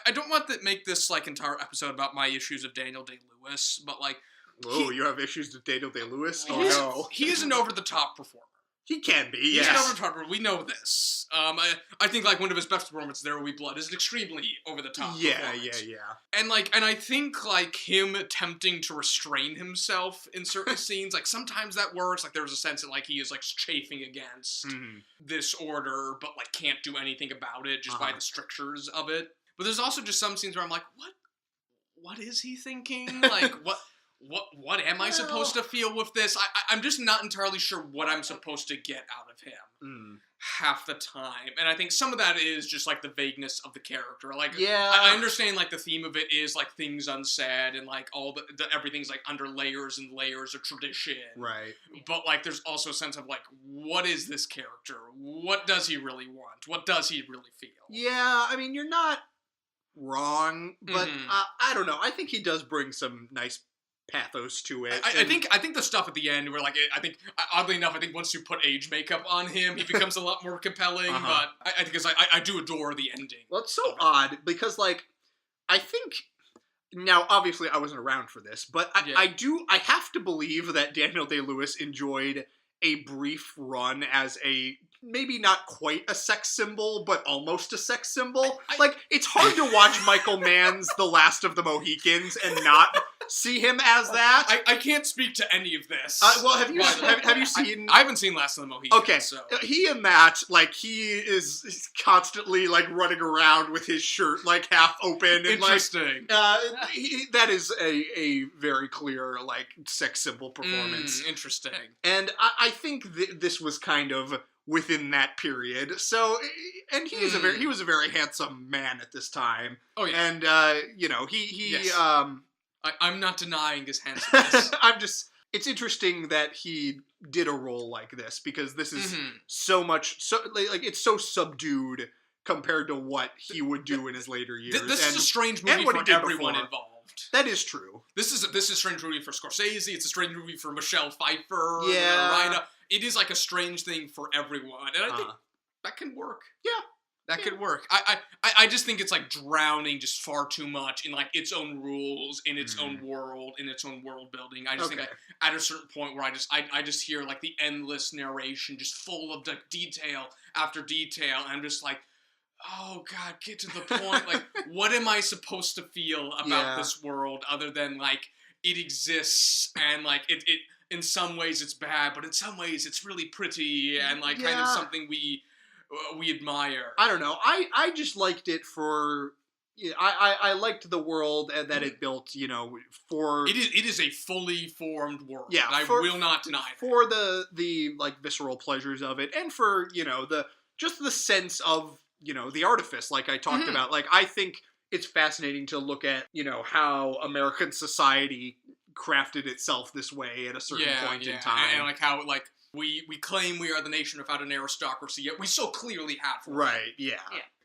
I don't want to make this, like, entire episode about my issues of Daniel Day-Lewis, but, like... Whoa, you have issues with Daniel Day-Lewis? Oh, no. He is an over-the-top performer. He can be, He's an over-the-top performer. We know this. I think like one of his best performances, There Will Be Blood, is an extremely over the top. Yeah. And I think like him attempting to restrain himself in certain scenes, like sometimes that works. Like there's a sense that like he is like chafing against this order, but like can't do anything about it just by the strictures of it. But there's also just some scenes where I'm like, what is he thinking? Like what am I supposed to feel with this? I'm just not entirely sure what I'm supposed to get out of him half the time. And I think some of that is just like the vagueness of the character. Like, I understand like the theme of it is like things unsaid and like all the everything's like under layers and layers of tradition. Right. But like there's also a sense of like, what is this character? What does he really want? What does he really feel? Yeah, I mean, you're not wrong, but I don't know. I think he does bring some nice pathos to it. I think the stuff at the end where like I think oddly enough I think once you put age makeup on him he becomes a lot more compelling. But I think I do adore the ending. Well, it's so odd because like I think now obviously I wasn't around for this, but I have to believe that Daniel Day-Lewis enjoyed a brief run as a maybe not quite a sex symbol, but almost a sex symbol. Like, it's hard to watch Michael Mann's The Last of the Mohicans and not see him as that. I can't speak to any of this. Well, have you seen... I haven't seen Last of the Mohicans. Okay, so. He and that, like, he's constantly, like, running around with his shirt, like, half open. And, interesting. Like, that is a very clear, like, sex symbol performance. Interesting. And I think this was kind of within that period. So, and he was a very handsome man at this time. Oh yeah. And yes. I'm not denying his handsomeness. It's interesting that he did a role like this because this is so it's so subdued compared to what he would do in his later years. This is a strange movie for everyone involved. That is true. This is a strange movie for Scorsese. It's a strange movie for Michelle Pfeiffer. Yeah. It is like a strange thing for everyone, and I think that can work. Yeah. That could work. I just think it's like drowning just far too much in like its own rules, in its own world, in its own world building. I just think at a certain point where I just hear like the endless narration just full of detail after detail, and I'm just like, oh God, get to the point. Like, what am I supposed to feel about this world other than like it exists and like it in some ways it's bad, but in some ways it's really pretty and like kind of something we admire. I don't know. I just liked it for. I liked the world that it built. For it is a fully formed world. Yeah, I will not deny that. For the like visceral pleasures of it, and for the sense of the artifice, like I talked about. Like I think it's fascinating to look at how American society crafted itself this way at a certain point in time, and like how like. We claim we are the nation without an aristocracy, yet we so clearly have one. Right, yeah.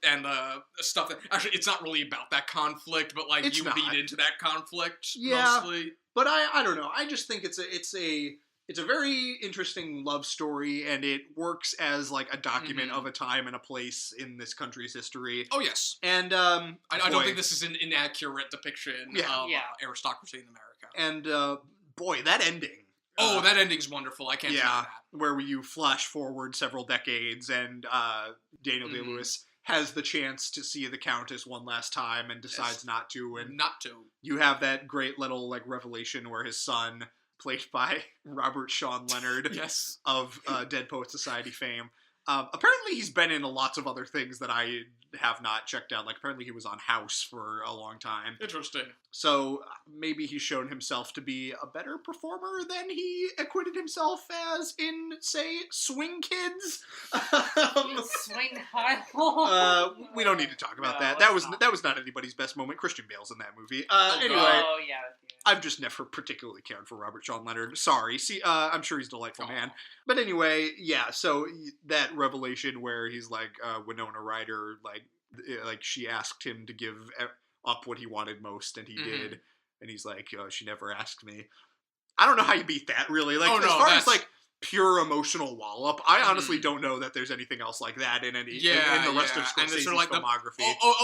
And the stuff that... Actually, it's not really about that conflict, but, like, you lead into that conflict, mostly. But I don't know. I just think it's a very interesting love story, and it works as, like, a document of a time and a place in this country's history. Oh, yes. And, I don't think this is an inaccurate depiction of aristocracy in America. And, boy, that ending... that ending's wonderful. I can't deny that. Where you flash forward several decades and Daniel Day-Lewis has the chance to see the Countess one last time and decides not to. And you have that great little like revelation where his son, played by Robert Sean Leonard of Dead Poets Society fame, apparently he's been in lots of other things that I have not checked out. Like apparently he was on House for a long time. Interesting. So maybe he's shown himself to be a better performer than he acquitted himself as in, say, Swing Kids. Swing High. We don't need to talk about that. That was not anybody's best moment. Christian Bale's in that movie. Anyway. Oh yeah. I've just never particularly cared for Robert Sean Leonard. Sorry. See, I'm sure he's a delightful man. But anyway, yeah, so that revelation where he's like, Winona Ryder, like she asked him to give up what he wanted most, and he did. And he's like, she never asked me. I don't know how you beat that, really. Like, as far as, like, pure emotional wallop. I honestly don't know that there's anything else like that in any in the rest of Scorsese's filmography.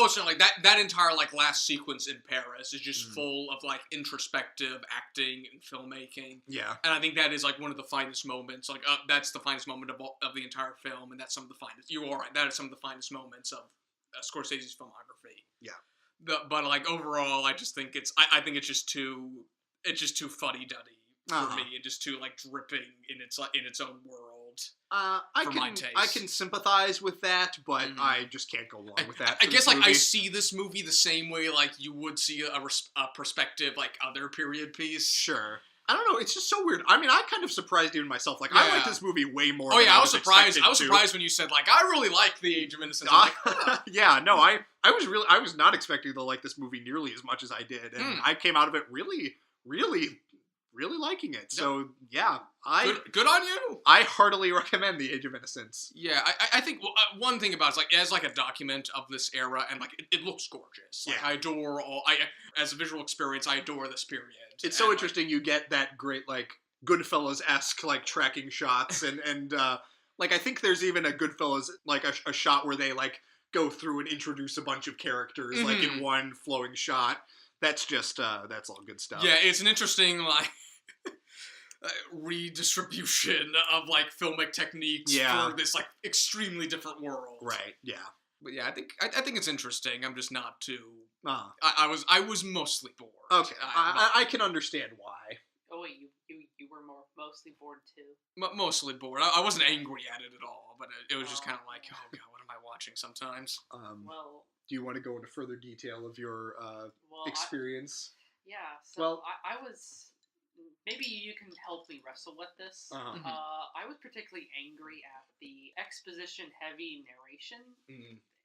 So like that entire like last sequence in Paris is just full of like introspective acting and filmmaking. Yeah, and I think that is like one of the finest moments. Like that's the finest moment of the entire film, and that's some of the finest. You are right. That is some of the finest moments of Scorsese's filmography. Yeah, but like overall, I just think I think it's just too fuddy-duddy for me, and just too like dripping in its own world. My taste. I can sympathize with that, but I just can't go along with that. I guess like I see this movie the same way like you would see a perspective like other period piece. Sure. I don't know. It's just so weird. I mean, I kind of surprised even myself. Like, I like this movie way more. Oh yeah, I was surprised. I was surprised when you said like I really like The Age of Innocence. Yeah, no, I was not expecting to like this movie nearly as much as I did, and I came out of it really liking it. So yeah, good on you. I heartily recommend The Age of Innocence. Yeah, I think one thing about it is like as like a document of this era, and like it looks gorgeous. Like, I adore as a visual experience, I adore this period. It's so interesting. You get that great like Goodfellas-esque like tracking shots, and like I think there's even a Goodfellas like a shot where they like go through and introduce a bunch of characters like in one flowing shot. That's just that's all good stuff. Yeah, it's an interesting like redistribution of like filmic techniques for this like extremely different world. Right. Yeah. But yeah, I think it's interesting. I'm just not too. I was mostly bored. Okay, I can understand why. Oh wait, you were mostly bored too. Mostly bored. I wasn't angry at it at all, but it was just kind of like, oh god, what am I watching sometimes? Well, do you want to go into further detail of your experience? So I was. Maybe you can help me wrestle with this. I was particularly angry at the exposition-heavy narration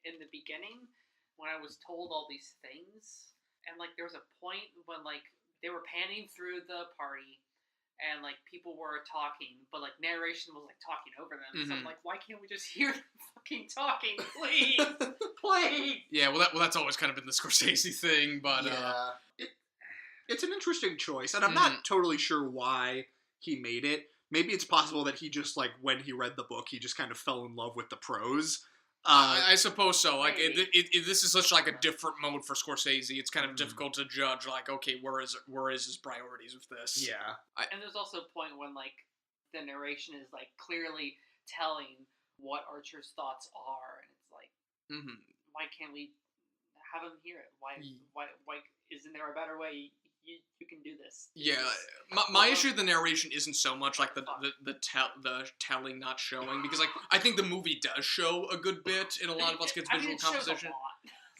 in the beginning when I was told all these things. And, like, there was a point when, like, they were panning through the party and, like, people were talking, but, like, narration was, like, talking over them. So I'm like, why can't we just hear them fucking talking, please? Please! Yeah, well, that's always kind of been the Scorsese thing, but... It's an interesting choice, and I'm not totally sure why he made it. Maybe it's possible that he just, like, when he read the book, he just kind of fell in love with the prose. I suppose so. Like, this is such, like, a different mode for Scorsese. It's kind of difficult to judge, like, okay, where is his priorities with this? Yeah. And there's also a point when, like, the narration is, like, clearly telling what Archer's thoughts are, and it's like, why can't we have him hear it? Why isn't there a better way? You can do this. Yeah, my issue with the narration isn't so much like the telling not showing, because like I think the movie does show a good bit in a lot of us kids' visual composition.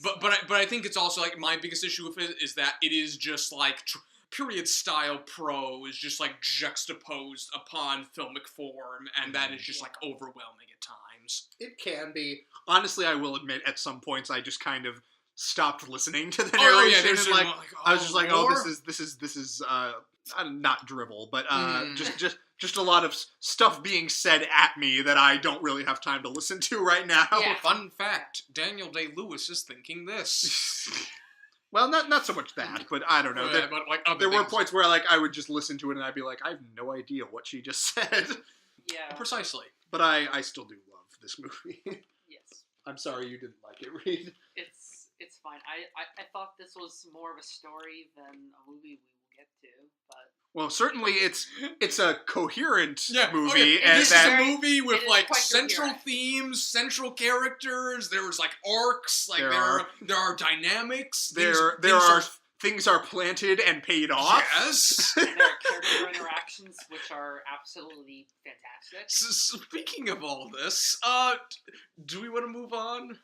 But I think it's also like my biggest issue with it is that it is just like period style prose just like juxtaposed upon filmic form, and that is just like overwhelming at times. It can be. Honestly, I will admit at some points I just kind of stopped listening to the narration. And like, I was just like, this is not drivel, but just a lot of stuff being said at me that I don't really have time to listen to right now. Yeah. Fun fact: Daniel Day-Lewis is thinking this. Well, not so much that, but I don't know. But like there were points where like I would just listen to it and I'd be like, I have no idea what she just said. Yeah, precisely. But I still do love this movie. Yes. I'm sorry you didn't like it, Reed. It's fine. I thought this was more of a story than a movie we will get to, but... Well, certainly it's a coherent movie. Oh, yeah. And this is a movie with, like, central coherent themes, central characters, there's, like, arcs, like, there are dynamics. Things are planted and paid off. Yes. And there are character interactions, which are absolutely fantastic. Speaking of all this, do we want to move on?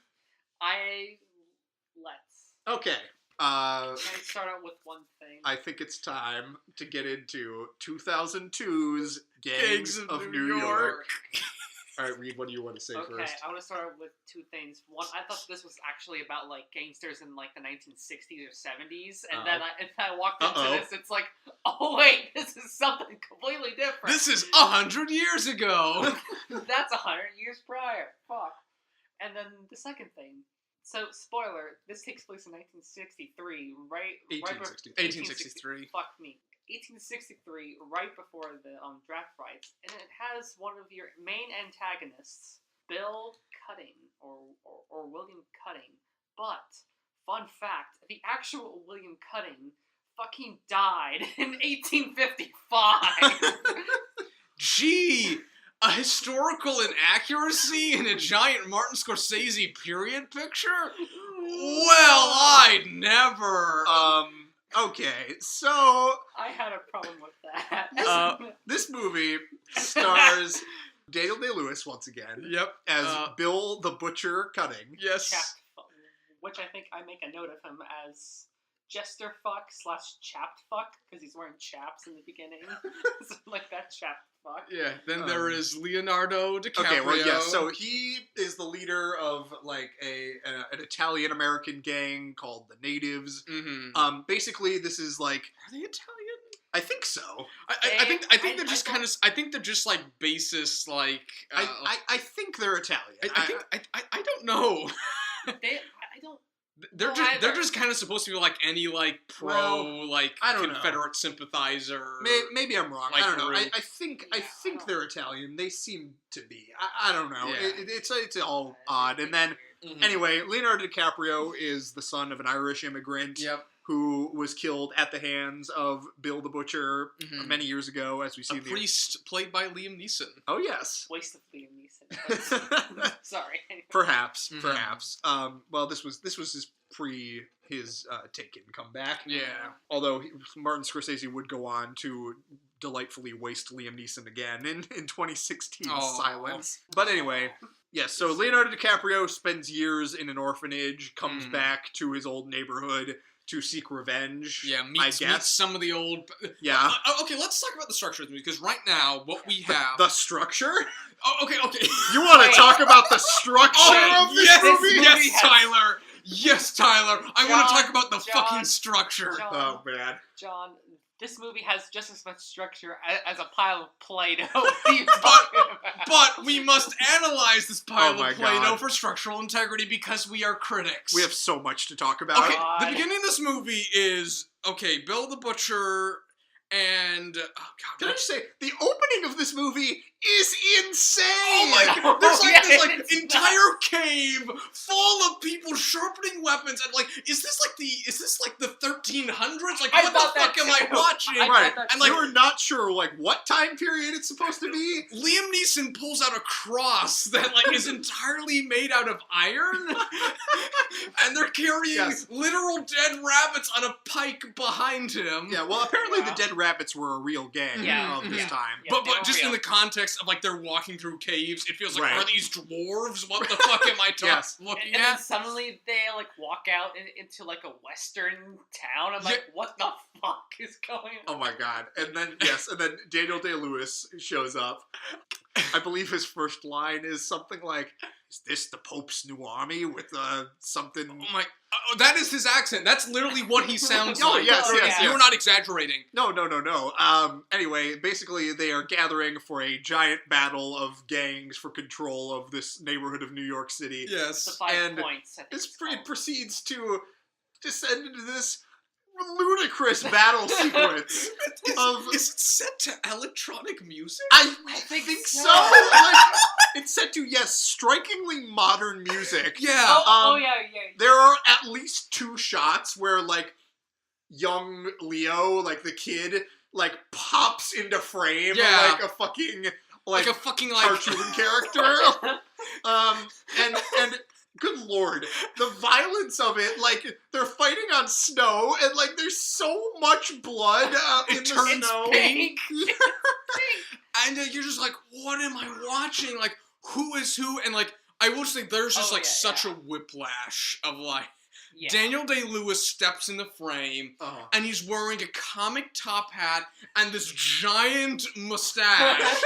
Let's. Okay. Can I start out with one thing? I think it's time to get into 2002's Gangs of New York. All right, Reed, what do you want to say first? Okay, I want to start out with two things. One, I thought this was actually about, like, gangsters in, like, the 1960s or 70s, and then I walked into this, it's like, oh, wait, this is something completely different. This is 100 years ago! That's 100 years prior. Fuck. And then the second thing. So, spoiler, this takes place in 1963, right? 1863. 1863. Fuck me. 1863, right before the draft rights, and it has one of your main antagonists, Bill Cutting, or William Cutting. But, fun fact, the actual William Cutting fucking died in 1855. Gee, a historical inaccuracy in a giant Martin Scorsese period picture? Well, I'd never. Okay, so I had a problem with that. This movie stars Daniel Day-Lewis once again. Yep. As Bill the Butcher Cutting. Yes. Which I think I make a note of him as Jester Fuck / Chapped Fuck, because he's wearing chaps in the beginning. So like that Chapped Fuck. Yeah, then there is Leonardo DiCaprio. Okay, well, yeah, so he is the leader of, like, an Italian-American gang called the Natives. Mm-hmm. Basically, this is, like... Are they Italian? I think so. I think they're just kind of... I think they're just, like, basis, like... I think they're Italian. I don't know. They're just kind of supposed to be like any like Confederate sympathizer. Maybe I'm wrong. Like I don't know. I think they're Italian. They seem to be. I don't know. Yeah. It's all odd. And then anyway, Leonardo DiCaprio is the son of an Irish immigrant. Yep. Who was killed at the hands of Bill the Butcher many years ago, as we see. A priest played by Liam Neeson. Oh yes. Waste of Liam Neeson. Sorry. Perhaps. Well, this was his Taken comeback. Yeah. Although Martin Scorsese would go on to delightfully waste Liam Neeson again in 2016's Silence. But anyway. Yes, so Leonardo DiCaprio spends years in an orphanage, comes back to his old neighborhood to seek revenge. Yeah, meets some of the old... Yeah. Okay, let's talk about the structure of the movie, because right now, what we have... The structure? Oh, okay. You want to talk about the structure of this movie? Yes, Tyler! Yes, Tyler! I want to talk about the fucking structure. Oh, man. John, this movie has just as much structure as a pile of Play-Doh. But we must analyze this pile of Play-Doh for structural integrity because we are critics. We have so much to talk about. Okay, the beginning of this movie is, Bill the Butcher and... Can I just say, the opening of this movie is insane! Oh my god! There's this entire cave full of people sharpening weapons, and is this like the 1300s? Like, what the fuck am I watching? Right. And you were not sure what time period it's supposed to be. Liam Neeson pulls out a cross that is entirely made out of iron, and they're carrying literal dead rabbits on a pike behind him. Yeah. Well, apparently the dead rabbits were a real gang of this time. Yeah, but just in the context of they're walking through caves, it feels like, are these dwarves? What the fuck am I looking and at? then suddenly they walk out into a western town. I'm what the fuck is going on? Oh my god. And then Daniel Day-Lewis shows up. I believe his first line is something like, "Is this the Pope's new army with something?" Oh my! That is his accent. That's literally what he sounds like. Yes. You're not exaggerating. No. Anyway, basically, they are gathering for a giant battle of gangs for control of this neighborhood of New York City. Yes. The 5 points. It proceeds to descend into this ludicrous battle sequence. Is it set to electronic music? I think so. It's set to, strikingly modern music. Yeah. Yeah. There are at least 2 shots where, young Leo, the kid, pops into frame like a fucking cartoon character. And good lord, the violence of it, they're fighting on snow, and, there's so much blood in the snow. Pink. And you're just what am I watching? Who is who? And, I will say there's just, such a whiplash of, Daniel Day-Lewis steps in the frame, and he's wearing a comic top hat and this giant mustache.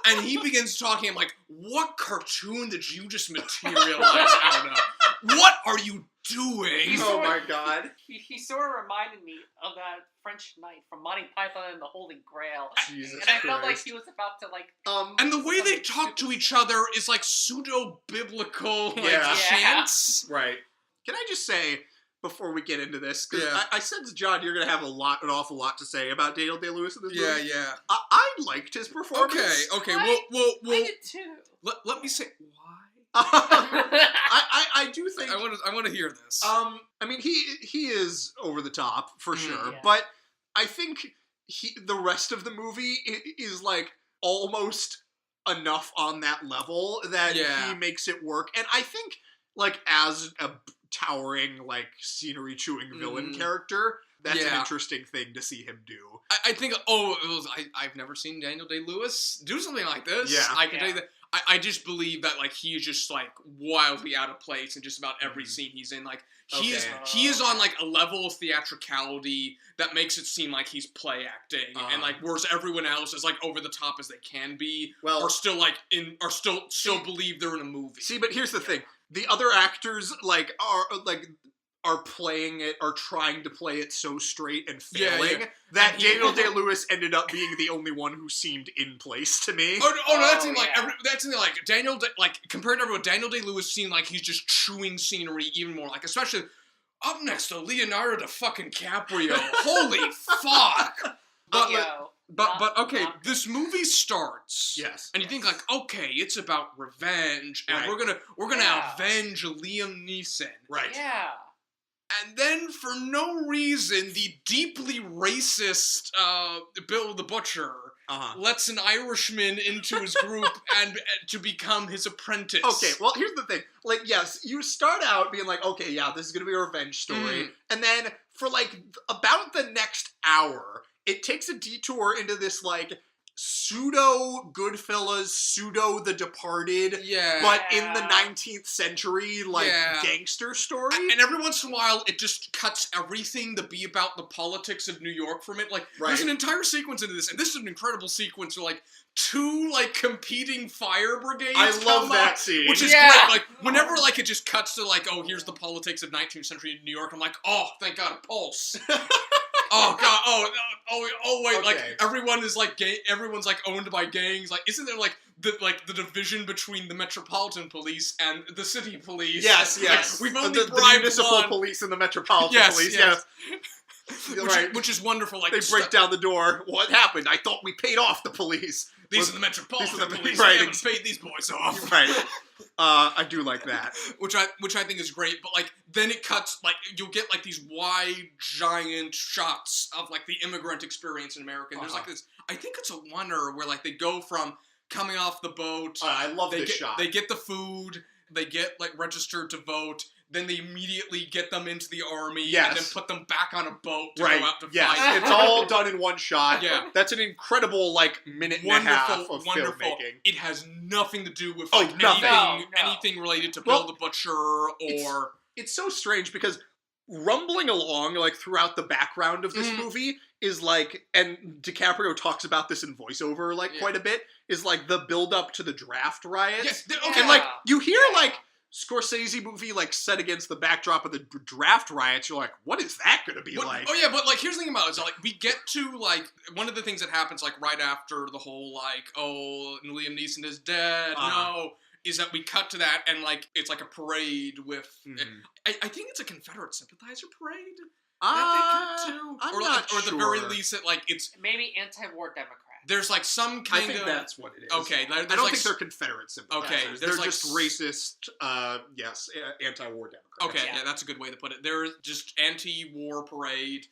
And he begins talking. I'm like, what cartoon did you just materialize out of? What are you doing? My god. He sort of reminded me of that French knight from Monty Python and the Holy Grail. Jesus and I felt like he was about to and the way they talk to each other is pseudo-biblical chants. Right. Can I just say, before we get into this, because Yeah. I said to John, you're going to have an awful lot to say about Daniel Day-Lewis in this movie. Yeah. I liked his performance. Okay. I Well. did too. Let me say why. I do think I want to hear this. I mean, he is over the top for sure, yeah. but I think the rest of the movie is like almost enough on that level that he makes it work, and I think like as a towering like scenery chewing villain character, that's an interesting thing to see him do. I think I've never seen Daniel Day-Lewis do something like this. Yeah. I can tell you that. I just believe that like he's just like wildly out of place in just about every scene he's in. Like he is on like a level of theatricality that makes it seem like he's play acting, and like whereas everyone else is like over the top as they can be, or still like still believe they're in a movie. See, but here's the thing: the other actors are playing it, are trying to play it so straight and failing that Daniel Day-Lewis ended up being the only one who seemed in place to me. No, that's in like Daniel, like compared to everyone, Daniel Day-Lewis seemed like he's just chewing scenery even more. Like especially up next to Leonardo fucking DiCaprio. Holy fuck! But okay, this movie starts. Yes. And you think like, okay, it's about revenge, and we're gonna avenge Liam Neeson. Right. Yeah. And then, for no reason, the deeply racist Bill the Butcher lets an Irishman into his group and to become his apprentice. Okay, well, here's the thing. Like, yes, you start out being like, okay, yeah, this is going to be a revenge story. And then, for, like, about the next hour, it takes a detour into this, like, pseudo Goodfellas, pseudo The Departed, but in the 19th century, like, gangster story. And every once in a while, it just cuts everything to be about the politics of New York from it. Like, there's an entire sequence into this, and this is an incredible sequence where, like, two, like, competing fire brigades I love that up, scene. which is great. Like, whenever, like, it just cuts to, like, oh, here's the politics of 19th century New York, I'm like, oh, thank God, a pulse. Oh god! Oh wait! Okay. Like everyone's like owned by gangs. Like, isn't there like the division between the Metropolitan Police and the City Police? Yes. Like, we've only the municipal police and the Metropolitan Police. Yes. Which is wonderful. Like they break down the door. What happened? I thought we paid off the police. These are the Metropolitan Police. Right. We haven't paid these boys off. Right. I do like that. Which I think is great, but like then it cuts, like you'll get like these wide giant shots of like the immigrant experience in America. And there's like this, I think it's a oneer where like they go from coming off the boat. I love this shot. They get the food, they get like registered to vote, then they immediately get them into the army and then put them back on a boat to go out to fight. It's all done in one shot. Yeah. That's an incredible like minute and a half of filmmaking. It has nothing to do with anything related to Bill the Butcher or... It's so strange because rumbling along like throughout the background of this movie is like, and DiCaprio talks about this in voiceover like quite a bit, is like the build up to the draft riots. And like you hear like Scorsese movie like set against the backdrop of the draft riots, you're like, what is that going to be like? Oh yeah, but like here's the thing about it, is like we get to like one of the things that happens like right after the whole like, oh, Liam Neeson is dead, is that we cut to that and like it's like a parade with I think it's a Confederate sympathizer parade that they cut to. I'm or not sure. Or at the very least it like it's maybe anti-war Democrat. There's like some kind of... I think that's what it is. Okay. I don't think they're Confederate sympathizers. Okay. They're like just racist, anti-war Democrats. Okay, yeah, that's a good way to put it. They're just anti-war parade.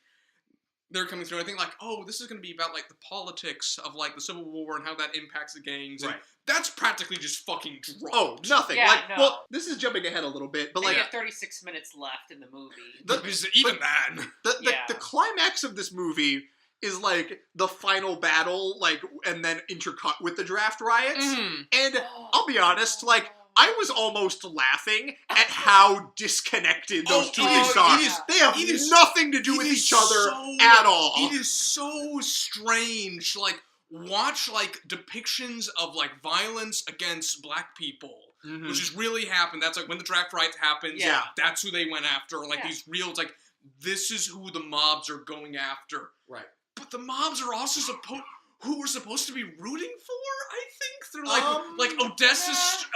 They're coming through. I think like, oh, this is going to be about like the politics of like the Civil War and how that impacts the gangs. And that's practically just fucking dropped. Oh, nothing. Yeah, like, well, this is jumping ahead a little bit, but they like... have 36 minutes left in the movie. The climax of this movie is like the final battle, like, and then intercut with the draft riots. And I'll be honest, like, I was almost laughing at how disconnected those two things are. They have nothing to do with each other at all. It is so strange. Like, watch like depictions of like violence against black people. Which has really happened. That's like when the draft riots happens. Yeah. That's who they went after. Like these real, it's like, this is who the mobs are going after. Right. But the mobs are also who we're supposed to be rooting for, I think, through like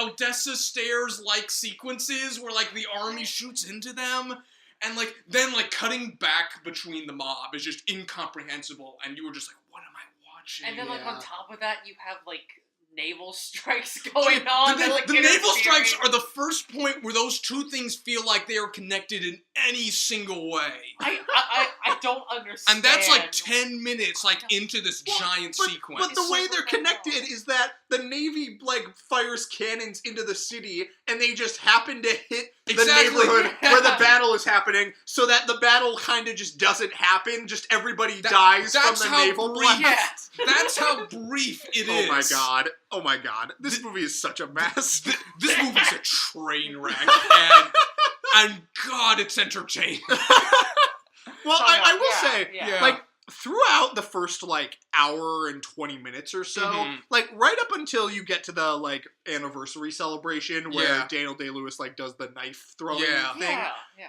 Odessa stairs like sequences where like the army shoots into them, And, like, then, like, cutting back between the mob is just incomprehensible, and you were just like, what am I watching? And then, like, on top of that, you have, like, naval strikes going on. The naval strikes are the first point where those two things feel like they are connected in any single way. I don't understand. And that's like 10 minutes like into this giant sequence. But the way they're connected is that the Navy like fires cannons into the city and they just happen to hit the neighborhood where the battle is happening, so that the battle kind of just doesn't happen. Just everybody dies from the naval blast. That's how brief it is. Oh my god. Oh my god. This movie is such a mess. This movie's a train wreck. And God, it's entertaining. Well, I will say, like, throughout the first, like, hour and 20 minutes or so, like, right up until you get to the, like, anniversary celebration where Daniel Day-Lewis, like, does the knife throwing thing,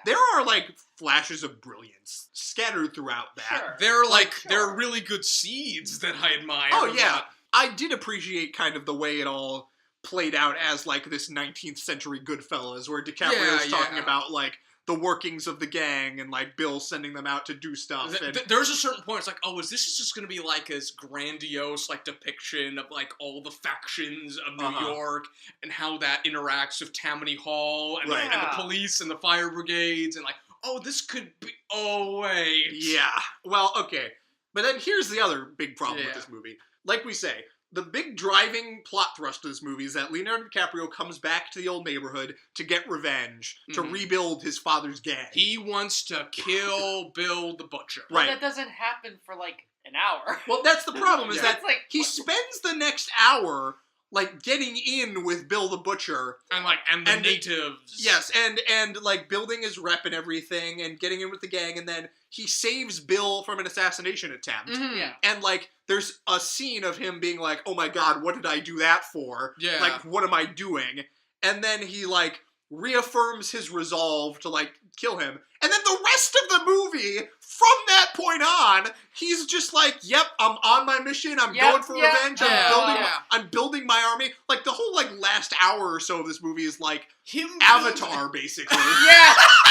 there are, like, flashes of brilliance scattered throughout that. Sure. There are really good seeds that I admire. Oh, yeah. I did appreciate kind of the way it all played out as, like, this 19th century Goodfellas, where DiCaprio's talking about, like, the workings of the gang and, like, Bill sending them out to do stuff. There's a certain point, it's like, oh, is this just going to be, like, this grandiose, like, depiction of, like, all the factions of New York and how that interacts with Tammany Hall and, and the police and the fire brigades and, like, oh, this could be, oh, wait. Yeah. Well, okay. But then here's the other big problem with this movie. Like we say, the big driving plot thrust of this movie is that Leonardo DiCaprio comes back to the old neighborhood to get revenge, to rebuild his father's gang. He wants to kill Bill the Butcher. But that doesn't happen for, like, an hour. Well, that's the problem, is that he spends the next hour, like, getting in with Bill the Butcher. And the natives. Yes, and, like, building his rep and everything, and getting in with the gang, and then he saves Bill from an assassination attempt. And, like, there's a scene of him being like, oh my god, what did I do that for? Yeah. Like, what am I doing? And then he, like, reaffirms his resolve to, like, kill him. And then the rest of the movie, from that point on, he's just like, yep, I'm on my mission, I'm going for revenge, I'm building my army. Like, the whole, like, last hour or so of this movie is, like, him Avatar, basically.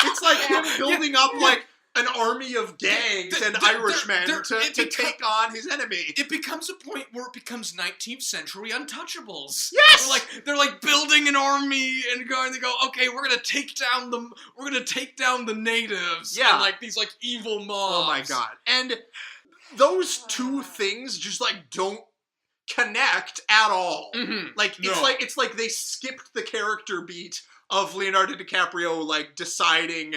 It's like him building up, like, an army of gangs and Irishmen to take on his enemy. It becomes a point where it becomes 19th century Untouchables. Yes! They're like building an army and they go, okay, we're gonna take down the natives. Yeah. And like these like evil mobs. Oh my god. And those two things just like don't connect at all. Like it's like they skipped the character beat of Leonardo DiCaprio like deciding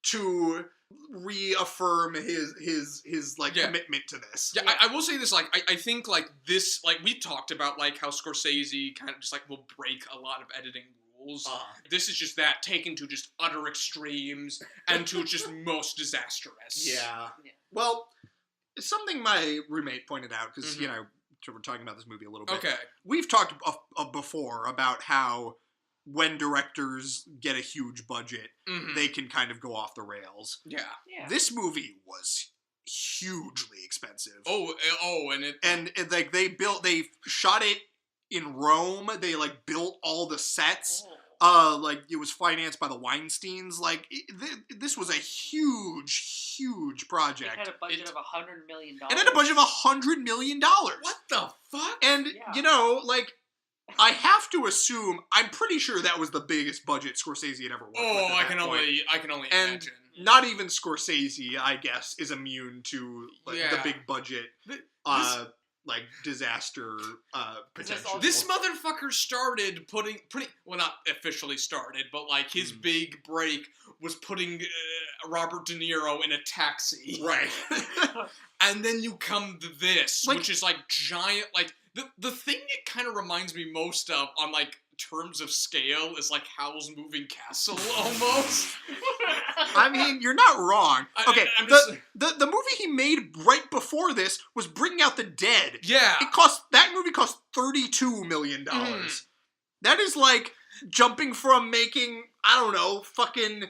to reaffirm his like commitment to this. Yeah, I will say this, like, I think, like, this, like, we talked about, like, how Scorsese kind of just, like, will break a lot of editing rules. This is just that taken to just utter extremes and to just most disastrous. Yeah. Well, something my roommate pointed out, because, you know, we're talking about this movie a little bit. Okay. We've talked before about how when directors get a huge budget, they can kind of go off the rails. Yeah. This movie was hugely expensive. And like they shot it in Rome. They like built all the sets. Like it was financed by the Weinsteins. Like this was a huge project. It had a budget of $100 million. It had a budget of $100 million. What the fuck? And you know, like, I have to assume, I'm pretty sure that was the biggest budget Scorsese had ever worked with. I can only imagine. Not even Scorsese, I guess, is immune to like the big budget, like disaster potential. This motherfucker started putting not officially started, but like his big break was putting Robert De Niro in a taxi, right? And then you come to this, like, which is like giant, like. The thing it kind of reminds me most of on, like, terms of scale is, like, Howl's Moving Castle, almost. I mean, you're not wrong. Okay, the movie he made right before this was Bringing Out the Dead. Yeah. That movie cost $32 million. That is, like, jumping from making, I don't know, fucking,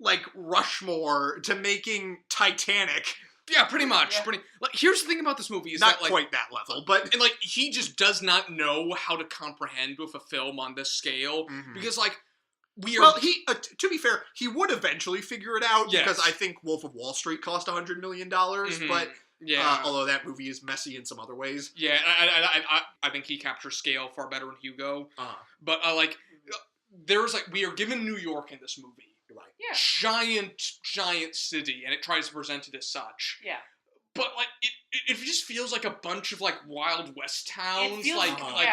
like, Rushmore to making Titanic. Yeah, pretty much. Yeah. Like, here's the thing about this movie is not that, like, quite that level, but and like he just does not know how to comprehend with a film on this scale because like Well, to be fair, he would eventually figure it out because I think Wolf of Wall Street cost $100 million, but although that movie is messy in some other ways. Yeah, I think he captures scale far better than Hugo. But there's we are given New York in this movie. Right. Yeah. Giant city, and it tries to present it as such. Yeah. But it just feels like a bunch of Wild West towns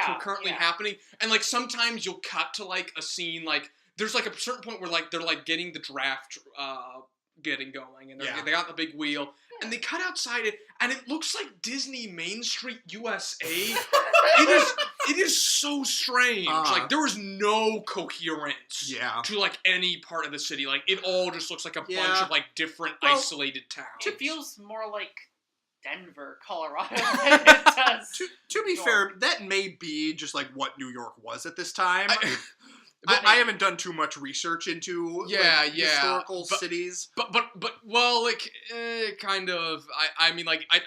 concurrently happening, and sometimes you'll cut to a scene there's a certain point where they're getting the draft getting going, and they got the big wheel, and they cut outside it, and it looks like Disney Main Street USA. It is so strange. There is no coherence to any part of the city. It all just looks like a bunch of different isolated towns. It feels more like Denver, Colorado than it does. To be fair, that may be just what New York was at this time. I haven't done too much research into historical cities. But kind of. I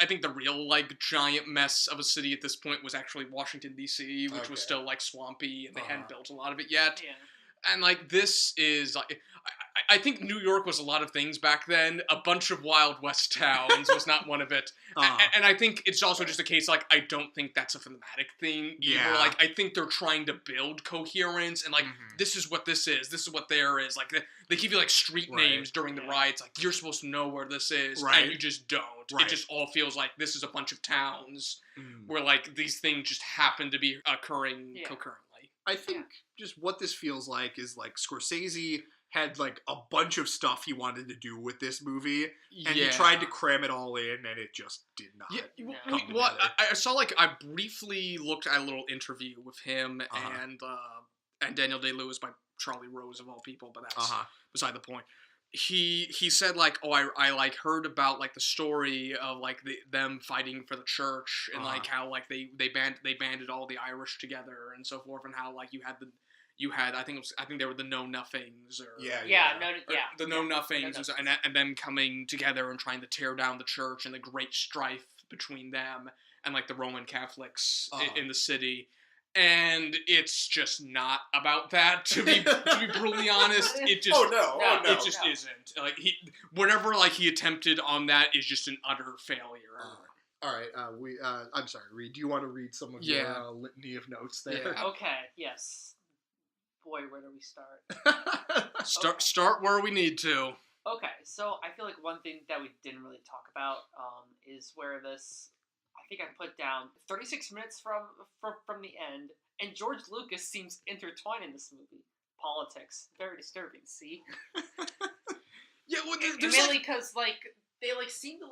think the real giant mess of a city at this point was actually Washington D.C., which was still swampy, and they hadn't built a lot of it yet. Yeah. And this is I think New York was a lot of things back then. A bunch of Wild West towns was not one of it. And I think it's also just a case I don't think that's a thematic thing. Yeah. I think they're trying to build coherence and this is what this is. This is what there is. They give you street names during the riots. You're supposed to know where this is, and you just don't. Right. It just all feels like this is a bunch of towns where these things just happen to be occurring concurrently. I think just what this feels like is Scorsese had a bunch of stuff he wanted to do with this movie, and he tried to cram it all in, and it just did not. Yeah, well, I saw I briefly looked at a little interview with him and Daniel Day-Lewis by Charlie Rose of all people, but that's beside the point. He said I heard about the story of them fighting for the church and how they banded all the Irish together and so forth, and how you had I think they were the Know Nothings the Know Nothings and them coming together and trying to tear down the church and the great strife between them and the Roman Catholics in the city. And it's just not about that, to be brutally honest. It just it just isn't. Whatever he attempted on that is just an utter failure. All right, I'm sorry, Reed. Do you want to read some of your litany of notes there? Yeah. Okay. Yes. Boy, where do we start? Start where we need to. Okay, so I feel one thing that we didn't really talk about is where this. I think I put down 36 minutes from the end, and George Lucas seems intertwined in this movie. Politics, very disturbing. See? Yeah, well, there's mainly because they seem to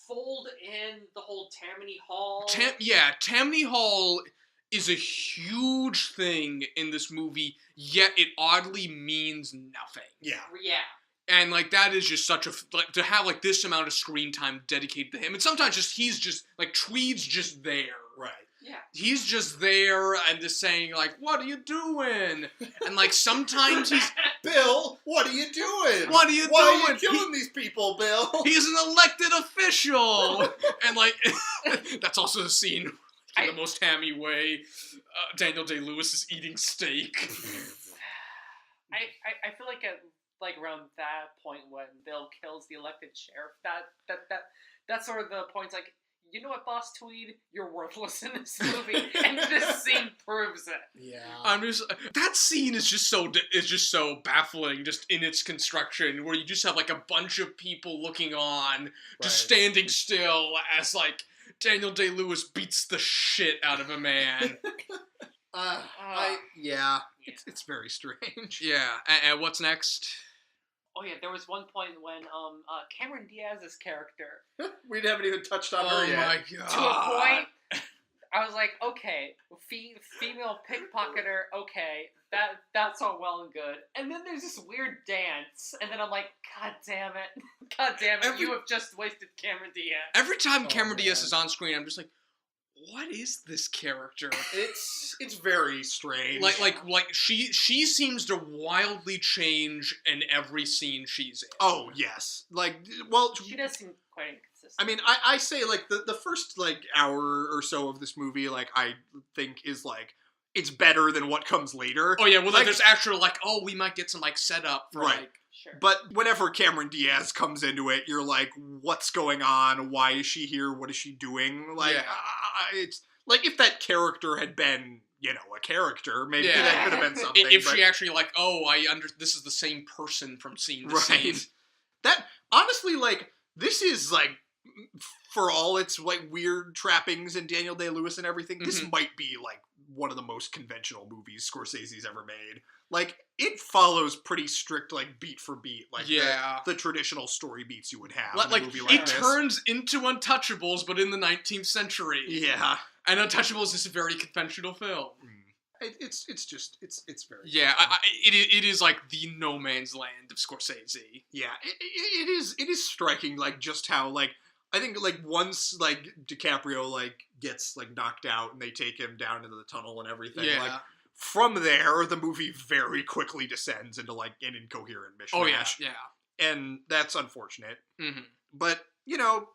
fold in the whole Tammany Hall. Tammany Hall is a huge thing in this movie, yet it oddly means nothing. Yeah. Yeah. And that is just such a to have this amount of screen time dedicated to him, and sometimes he's just Tweed's just there, right? Yeah, he's just there and just saying what are you doing? And sometimes he's Bill, what are you doing? What are you doing? Why are you killing these people, Bill? He's an elected official, and that's also the scene in the most hammy way. Daniel Day-Lewis is eating steak. I feel around that point when Bill kills the elected sheriff, that's sort of the point. You know what, Boss Tweed, you're worthless in this movie, and this scene proves it. Yeah, that scene is just so baffling, just in its construction, where you just have a bunch of people looking on, just standing still as Daniel Day-Lewis beats the shit out of a man. It's very strange. Yeah, and what's next? Oh yeah, there was one point when Cameron Diaz's character. We haven't even touched on her yet. Oh my god! To a point, I was like, okay, female pickpocketer. Okay, that's all well and good. And then there's this weird dance, and then I'm like, God damn it! You have just wasted Cameron Diaz. Every time Cameron Diaz is on screen, I'm just like, what is this character? It's very strange. She seems to wildly change in every scene she's in. Oh yes, she does seem quite inconsistent. I mean, I say the first hour or so of this movie, I think is it's better than what comes later. Oh, yeah, well, like, there's actual, like, oh, we might get some, like, setup for, right. like... Sure. But whenever Cameron Diaz comes into it, you're like, what's going on? Why is she here? What is she doing? Like, it's... Like, if that character had been, you know, a character, maybe that could have been something. If she actually, like, oh, this is the same person from scene to scene. That, honestly, like, this is, like, for all its, like, weird trappings and Daniel Day-Lewis and everything, this might be, like, one of the most conventional movies Scorsese's ever made. Like, it follows pretty strict, like, beat for beat, like, the traditional story beats you would have in a movie like this. It turns into Untouchables, but in the 19th century. Yeah. And Untouchables is a very conventional film. It's very... Yeah, it is, like, the no man's land of Scorsese. Yeah, it is striking, like, just how, like, I think, like, once, like, DiCaprio, like, gets, like, knocked out and they take him down into the tunnel and everything, like, from there, the movie very quickly descends into, like, an incoherent mishmash. Oh, yeah. And that's unfortunate. Mm-hmm. But, you know,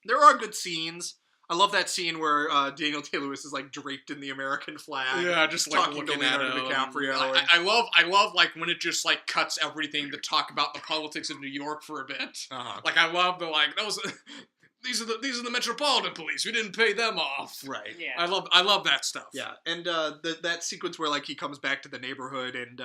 there are good scenes. I love that scene where Daniel Day-Lewis is, like, draped in the American flag. Yeah, just, like, talking to Leonardo DiCaprio. I love, like, when it just, like, cuts everything to talk about the politics of New York for a bit. Uh-huh. Like, I love the, like, these are the Metropolitan Police. We didn't pay them off. Right. Yeah. I love that stuff. Yeah, and that sequence where, like, he comes back to the neighborhood and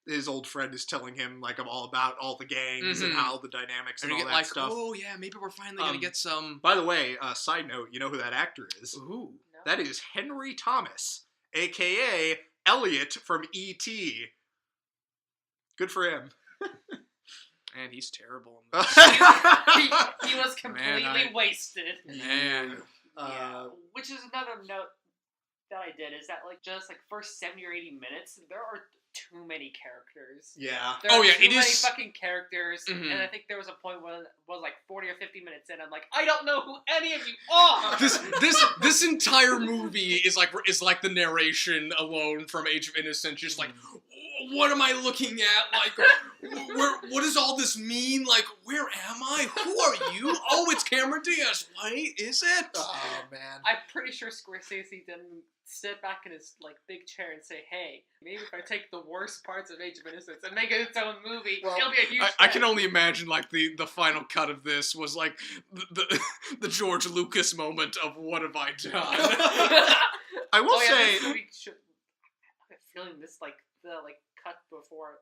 his old friend is telling him, like, all about all the gangs and how the dynamics and all that stuff. Oh, yeah, maybe we're finally going to get some... By the way, side note, you know who that actor is? Ooh. No. That is Henry Thomas, a.k.a. Elliot from E.T. Good for him. Man, he's terrible in this. he was completely wasted. Man. Which is another note that I did, is that, like, just, like, first 70 or 80 minutes, there are too many characters. Yeah. There are too many fucking characters, and I think there was a point when it was, like, 40 or 50 minutes in, I'm like, I don't know who any of you are! This entire movie is like the narration alone from Age of Innocence, just like, what am I looking at? Like, what does all this mean? Like, where am I? Who are you? Oh, it's Cameron Diaz. Wait, is it? Oh, man. I'm pretty sure Scorsese didn't sit back in his, like, big chair and say, hey, maybe if I take the worst parts of Age of Innocence and make it its own movie, it'll be a huge I can only imagine, like, the final cut of this was, like, the George Lucas moment of what have I done? I will say... This movie should... I'm feeling this, like, the, like, cut before...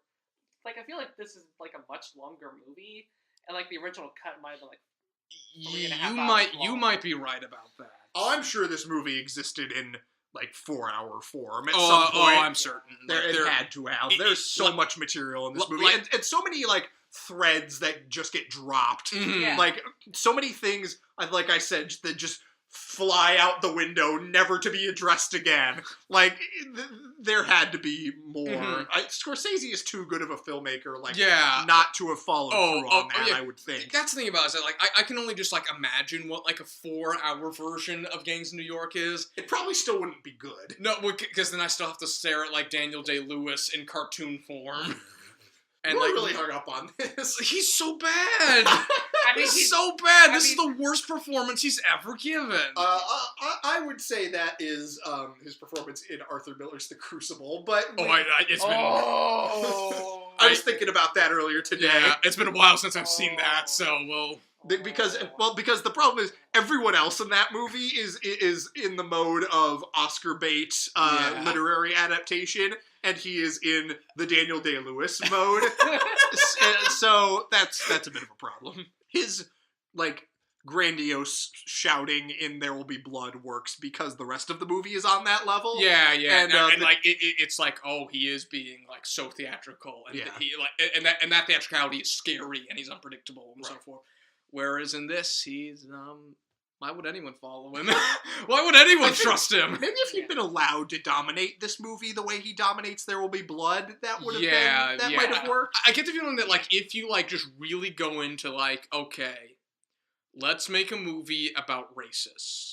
Like, I feel like this is, like, a much longer movie, and, like, the original cut might have been, like, you might be right about that. Oh, I'm sure this movie existed in, like, 4-hour form at some point. Oh, I'm certain. It had to have. There's so much material in this movie. And so many, like, threads that just get dropped. Mm-hmm. Yeah. Like, so many things, like I said, that just fly out the window, never to be addressed again. Like, there had to be more. Mm-hmm. Scorsese is too good of a filmmaker, like, Yeah. not to have followed through on that, yeah. I would think. That's the thing about it, is that, like, I can only just, like, imagine what, like, a 4-hour version of Gangs of New York is. It probably still wouldn't be good. No, because then I still have to stare at, like, Daniel Day-Lewis in cartoon form. And You're, like, really hung up on this. He's so bad. He's so bad. This is the worst performance he's ever given. I would say that is his performance in Arthur Miller's The Crucible, but it's been. I was thinking about that earlier today. Yeah, it's been a while since I've seen that, so we'll. Because the problem is everyone else in that movie is in the mode of Oscar bait literary adaptation, and he is in the Daniel Day-Lewis mode. So that's a bit of a problem. His, like, grandiose shouting in There Will Be Blood works because the rest of the movie is on that level. Yeah, and like it's like, oh, he is being, like, so theatrical, and he, like, and that theatricality is scary, and he's unpredictable and so forth. Whereas in this, he's why would anyone follow him? Why would anyone trust him? Maybe if he'd been allowed to dominate this movie the way he dominates There Will Be Blood, that would have been, might have worked. I get the feeling that, like, if you, like, just really go into, like, okay, let's make a movie about racists.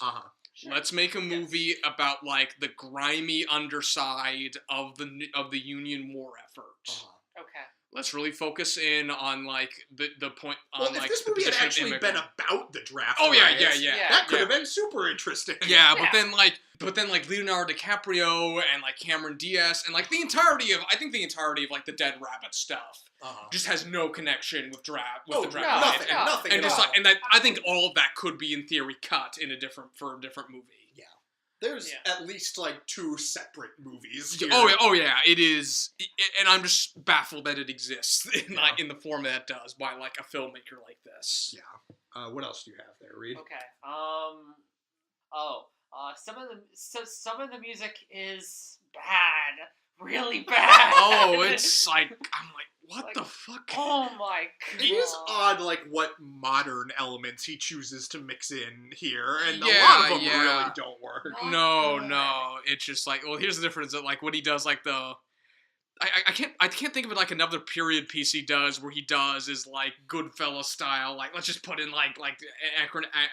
Sure. Let's make a movie about, like, the grimy underside of the Union war effort. Okay. Let's really focus in on, like, the point on, well, like, if this movie had actually been about the draft riots, that could have been super interesting. Yeah, but then, like, But then, like, Leonardo DiCaprio and, like, Cameron Diaz and, like, the entirety of like, the Dead Rabbit stuff just has no connection with the Draft Night. Nothing and at just all. like, and that, I think all of that could be, in theory, cut in for a different movie. Yeah. There's at least, like, 2 separate movies here. Oh yeah, it is, and I'm just baffled that it exists in the form that it does by, like, a filmmaker like this. Yeah. What else do you have there, Reed? Okay. Some of the music is bad, really bad. Oh, it's like, I'm like, what the fuck? Oh my god. It is odd, like, what modern elements he chooses to mix in here, and a Yeah, lot of them yeah. really don't work. No, it's just like, well, here's the difference, that, like, what he does, like, I can't think of it like another period piece he does where he does is like Goodfellas style, like, let's just put in like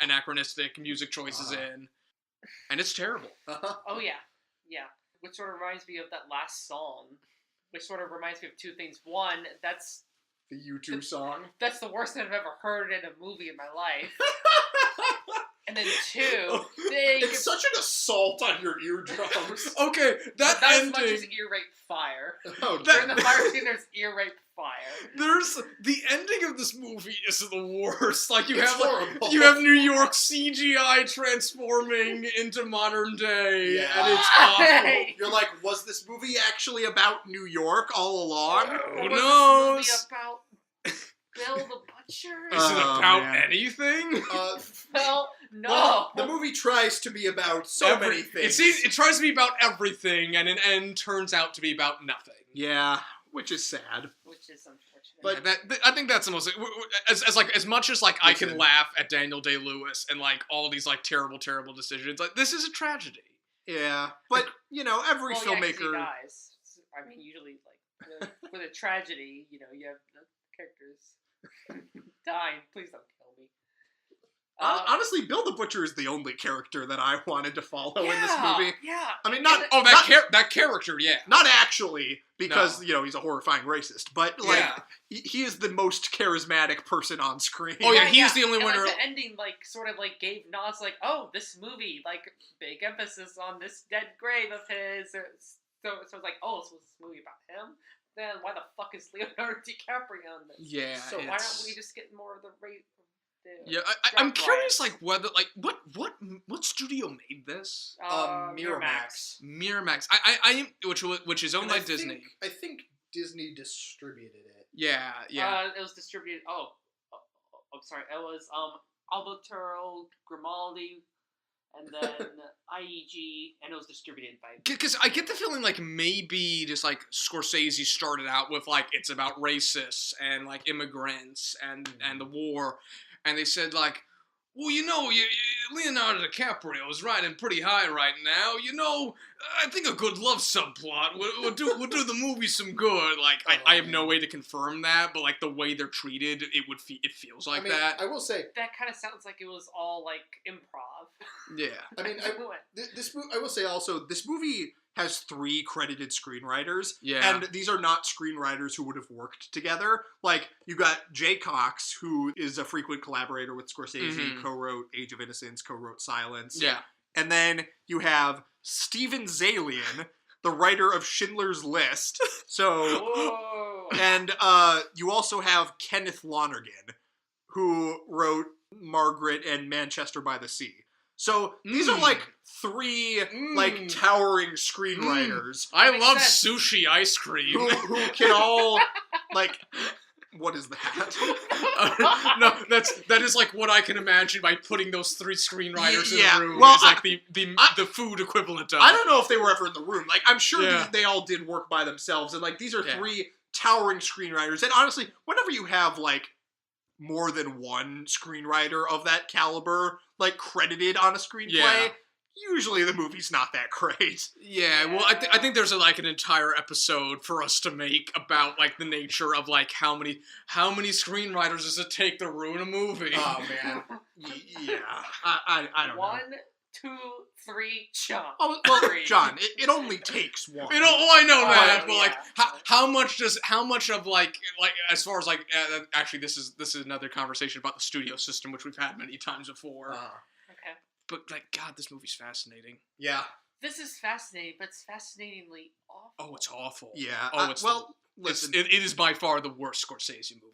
anachronistic music choices in, and it's terrible. Oh yeah, which sort of reminds me of that last song, which sort of reminds me of 2 things. One, that's The U2 song. That's the worst thing I've ever heard in a movie in my life. And then 2, it's such an assault on your eardrums. Okay, that not ending. as much as ear rape fire. Oh, During the fire scene, there's ear rape fire. There's the ending of this movie is the worst. Like you It's have horrible. you have New York CGI transforming into modern day, Yeah. and it's awful. You're like, was this movie actually about New York all along? Who Was knows? this movie about Bill the Butcher? Is it about man. anything? Well, no. Well, the movie tries to be about many things. It tries to be about everything, and in the end turns out to be about nothing. Yeah, which is sad. Which is unfortunate. But I think that's the most as much as like I can Listen. laugh at Daniel Day-Lewis and like all these like terrible decisions. Like this is a tragedy. Yeah, but every Yeah, 'cause he filmmaker. dies. I mean, usually, like with a tragedy, you have the characters dying. Please don't kill me. Honestly, Bill the Butcher is the only character that I wanted to follow in this movie. Yeah. I mean, That character, yeah. not actually, because he's a horrifying racist, but like he is the most charismatic person on screen. Oh yeah, he's the only and, winner. Like, the ending, like, sort of like gave nods, like, oh, this movie, like, big emphasis on this dead grave of his. So it's like, oh, so is this movie about him? Then why the fuck is Leonardo DiCaprio on this? Yeah. So why don't we just get more of the rate? Yeah, I'm curious, like whether like what studio made this? Miramax. Miramax. Which is owned by Disney. I think Disney distributed it. Yeah. It was distributed. I'm sorry. It was Alberto Grimaldi, and then IEG, and it was distributed by. Because I get the feeling like maybe just like Scorsese started out with like it's about racists and like immigrants and the war. And they said, like, well, Leonardo DiCaprio is riding pretty high right now. I think a good love subplot would do the movie some good. Like, I have no way to confirm that, but like the way they're treated, it feels like that. I will say that kind of sounds like it was all like improv. Yeah. I mean, I will say also this movie has 3 credited screenwriters. Yeah. And these are not screenwriters who would have worked together. Like, you got Jay Cox, who is a frequent collaborator with Scorsese, co-wrote Age of Innocence, co-wrote Silence. Yeah. And then you have Steven Zaillian, the writer of Schindler's List. So, Whoa. and you also have Kenneth Lonergan, who wrote Margaret and Manchester by the Sea. So these are like 3 like towering screenwriters. I love sushi ice cream. who can all like. What is that? No, that is like what I can imagine by putting those 3 screenwriters in a room. Well, it's like the food equivalent of. I don't know if they were ever in the room. Like, I'm sure they all did work by themselves, and like these are 3 towering screenwriters. And honestly, whenever you have like more than one screenwriter of that caliber like credited on a screenplay, usually the movie's not that great. Yeah, well, I think there's like an entire episode for us to make about like the nature of like how many screenwriters does it take to ruin a movie? Oh man, yeah, I don't know. 1, 2, 3, John. Oh well, John, it only takes one. I know that, but like yeah. how much of like as far as like actually this is another conversation about the studio system which we've had many times before. Okay. But God, this movie's fascinating. Yeah. This is fascinating, but it's fascinatingly awful. Oh, it's awful. Yeah. Listen, it is by far the worst Scorsese movie.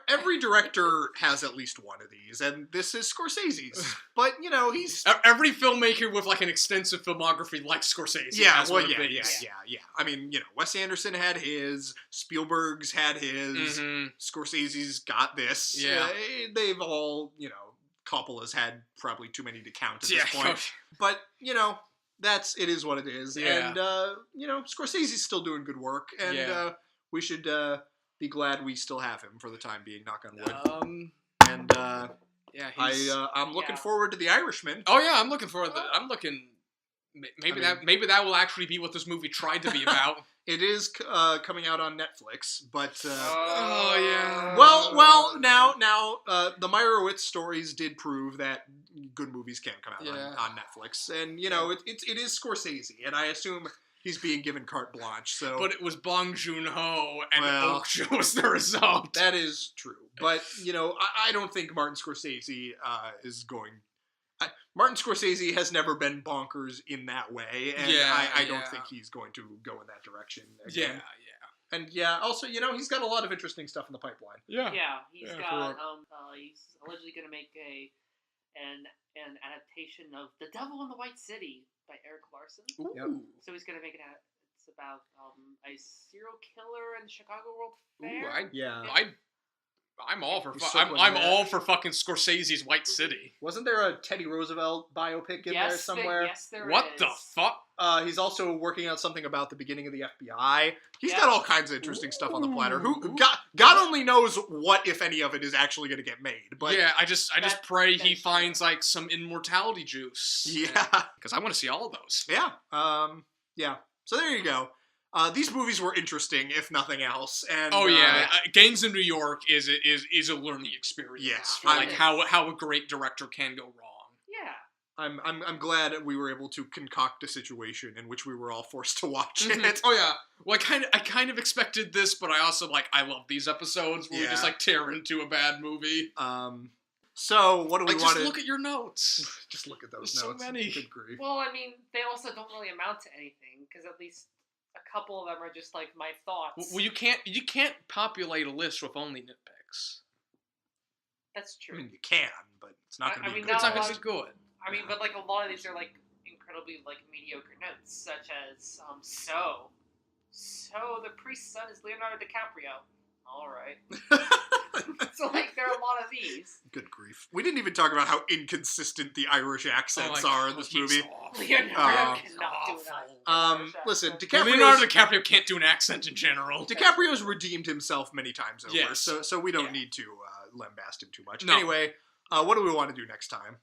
Every director has at least one of these, and this is Scorsese's. But, he's... Every filmmaker with, an extensive filmography like Scorsese has one of these. Yeah. I mean, Wes Anderson had his, Spielberg's had his, Scorsese's got this. Yeah. They've all, Coppola's had probably too many to count at this point. But, it is what it is. Yeah. And, Scorsese's still doing good work, and we should... be glad we still have him for the time being, knock on wood. I'm looking forward to The Irishman. Oh yeah, I'm looking forward to maybe that will actually be what this movie tried to be about. It is coming out on Netflix, but yeah. Well, now the Meyerowitz stories did prove that good movies can come out on Netflix, and it is Scorsese, and I assume he's being given carte blanche. So, but it was Bong Joon-ho, and Okja was the result. That is true, but I don't think Martin Scorsese is going. Martin Scorsese has never been bonkers in that way, and I don't think he's going to go in that direction again. Yeah. And also, he's got a lot of interesting stuff in the pipeline. Yeah, he's got he's allegedly going to make an adaptation of The Devil in the White City by Eric Larson. Ooh. So he's going to make it's about a serial killer in the Chicago World Fair. I'm all for I'm all for fucking Scorsese's White City. Wasn't there a Teddy Roosevelt biopic in there somewhere? Yes, there what is. The fuck? He's also working on something about the beginning of the FBI. He's got all kinds of interesting stuff on the platter. God only knows what, if any, of it is actually going to get made. But I just pray he finds some immortality juice. Yeah, because I want to see all of those. Yeah. So there you go. These movies were interesting, if nothing else. And Gangs in New York is a learning experience. Yeah, how a great director can go wrong. Yeah. I'm glad we were able to concoct a situation in which we were all forced to watch it. Mm-hmm. Oh yeah. Well, I kind of expected this, but I also I love these episodes where we just tear into a bad movie. So what do we want to... Just look at your notes. Just look at those There's notes. So many. Good grief. Well, I mean, they also don't really amount to anything, because at least a couple of them are just my thoughts. Well, you can't populate a list with only nitpicks. That's true. I mean, you can, but it's not going to be good. It's not going to be good. I mean, but a lot of these are incredibly mediocre notes, such as so the priest's son is Leonardo DiCaprio. All right. So there are a lot of these. Good grief. We didn't even talk about how inconsistent the Irish accents are in this movie. Leonardo cannot do that. Listen, Leonardo DiCaprio can't do an accent in general. DiCaprio's redeemed himself many times over, yes. so we don't need to lambast him too much. No. Anyway, what do we want to do next time?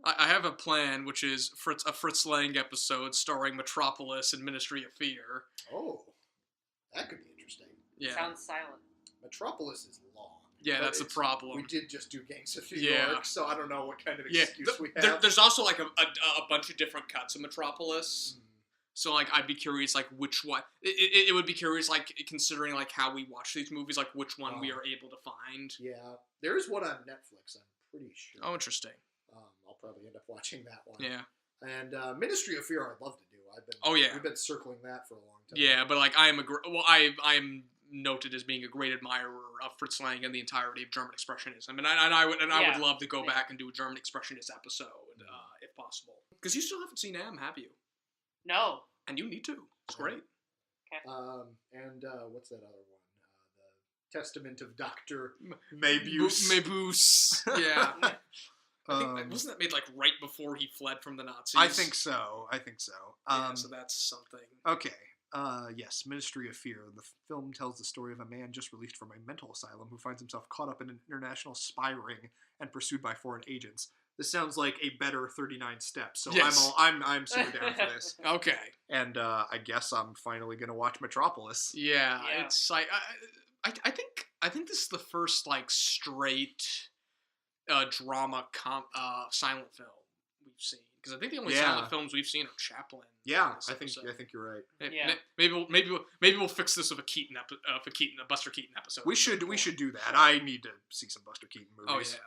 I have a plan, which is a Fritz Lang episode starring Metropolis and Ministry of Fear. Oh, that could be interesting. Yeah. Sounds silent. Metropolis is long. Yeah, that's the problem. We did just do Gangs of New York, so I don't know what kind of excuse we have. There's also a bunch of different cuts of Metropolis. Mm. So I'd be curious which one. It would be curious considering how we watch these movies, which one we are able to find. Yeah, there's one on Netflix. I'm pretty sure. Oh, interesting. I'll probably end up watching that one. Yeah. And Ministry of Fear, I'd love to do. We've been circling that for a long time. Yeah, but I'm noted as being a great admirer of Fritz Lang and the entirety of German Expressionism, and I would love to go back and do a German Expressionist episode if possible. Because you still haven't seen M, have you? No. And you need to. It's great. Okay. And what's that other one? The Testament of Dr. Mabuse. Yeah. I think wasn't that made right before he fled from the Nazis? I think so. So that's something. Okay. Yes, Ministry of Fear. The film tells the story of a man just released from a mental asylum who finds himself caught up in an international spy ring and pursued by foreign agents. This sounds like a better 39 Steps, so yes. I'm super down for this. Okay. And I guess I'm finally gonna watch Metropolis. Yeah. It's I think this is the first straight drama silent film we've seen, because I think the only silent films we've seen are Chaplin. Yeah, I think you're right. Yeah. Maybe we'll fix this with a Buster Keaton episode. We should do that. I need to see some Buster Keaton movies.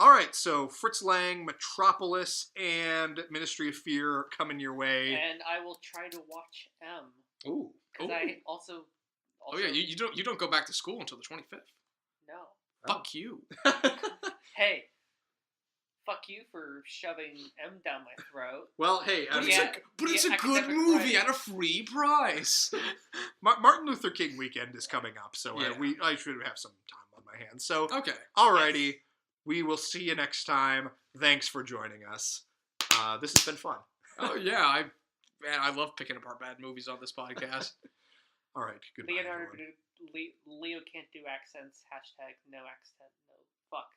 Oh All right, so Fritz Lang, Metropolis, and Ministry of Fear are coming your way. And I will try to watch M. Ooh. Because I also... Oh yeah, you don't go back to school until the 25th. No. Fuck you. Hey. Fuck you for shoving M down my throat. Well, hey, it's a good movie at a free price. Martin Luther King weekend is coming up, so I should have some time on my hands. So, okay. Alrighty, yes. We will see you next time. Thanks for joining us. This has been fun. Oh yeah, I love picking apart bad movies on this podcast. All right, goodbye. Leo can't do accents. Hashtag no accent. No fuck.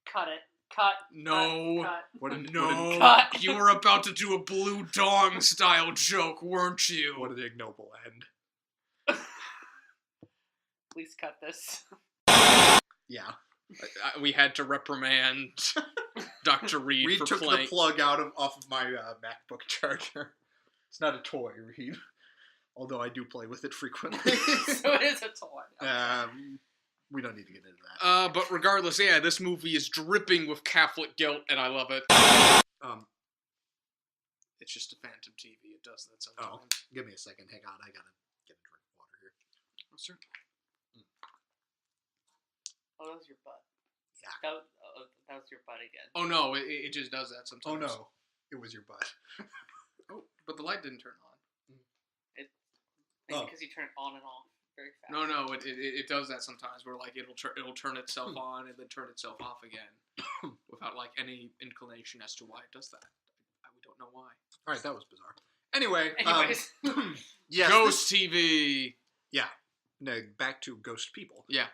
Cut it. Cut. No. Cut. Cut. You were about to do a Blue Dong style joke, weren't you? What an ignoble end. Please cut this. Yeah. We had to reprimand Dr. Reed for took playing. The plug off of my MacBook charger. It's not a toy, Reed. Although I do play with it frequently. So it is a toy. We don't need to get into that. But regardless, yeah, this movie is dripping with Catholic guilt, and I love it. It's just a phantom TV. It does that sometimes. Oh, give me a second. Hang on. I gotta get a drink of water here. Oh, sir. Oh, that was your butt. Yeah. That was your butt again. Oh, no, it just does that sometimes. Oh, no. It was your butt. Oh, but the light didn't turn on. Because you turn it on and off very fast. No, it does that sometimes where, like, it'll turn itself on and then turn itself off again without, like, any inclination as to why it does that. We don't know why. All right, that was bizarre. Anyways. Yes, Ghost TV. Yeah. No, back to ghost people. Yeah.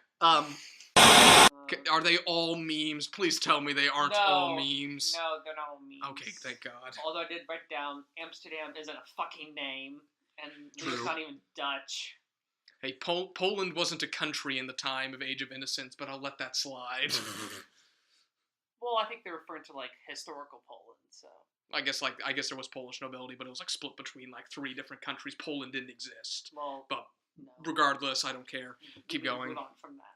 Are they all memes? Please tell me they aren't all memes. No, they're not all memes. Okay, thank God. Although I did write down Amsterdam isn't a fucking name, and True. It's not even Dutch. Hey, Poland wasn't a country in the time of Age of Innocence, but I'll let that slide. Well, I think they're referring to, like, historical Poland, so... I guess there was Polish nobility, but it was, like, split between, like, 3 different countries. Poland didn't exist. Well, but no. Regardless, I don't care. Keep going. Move on from that.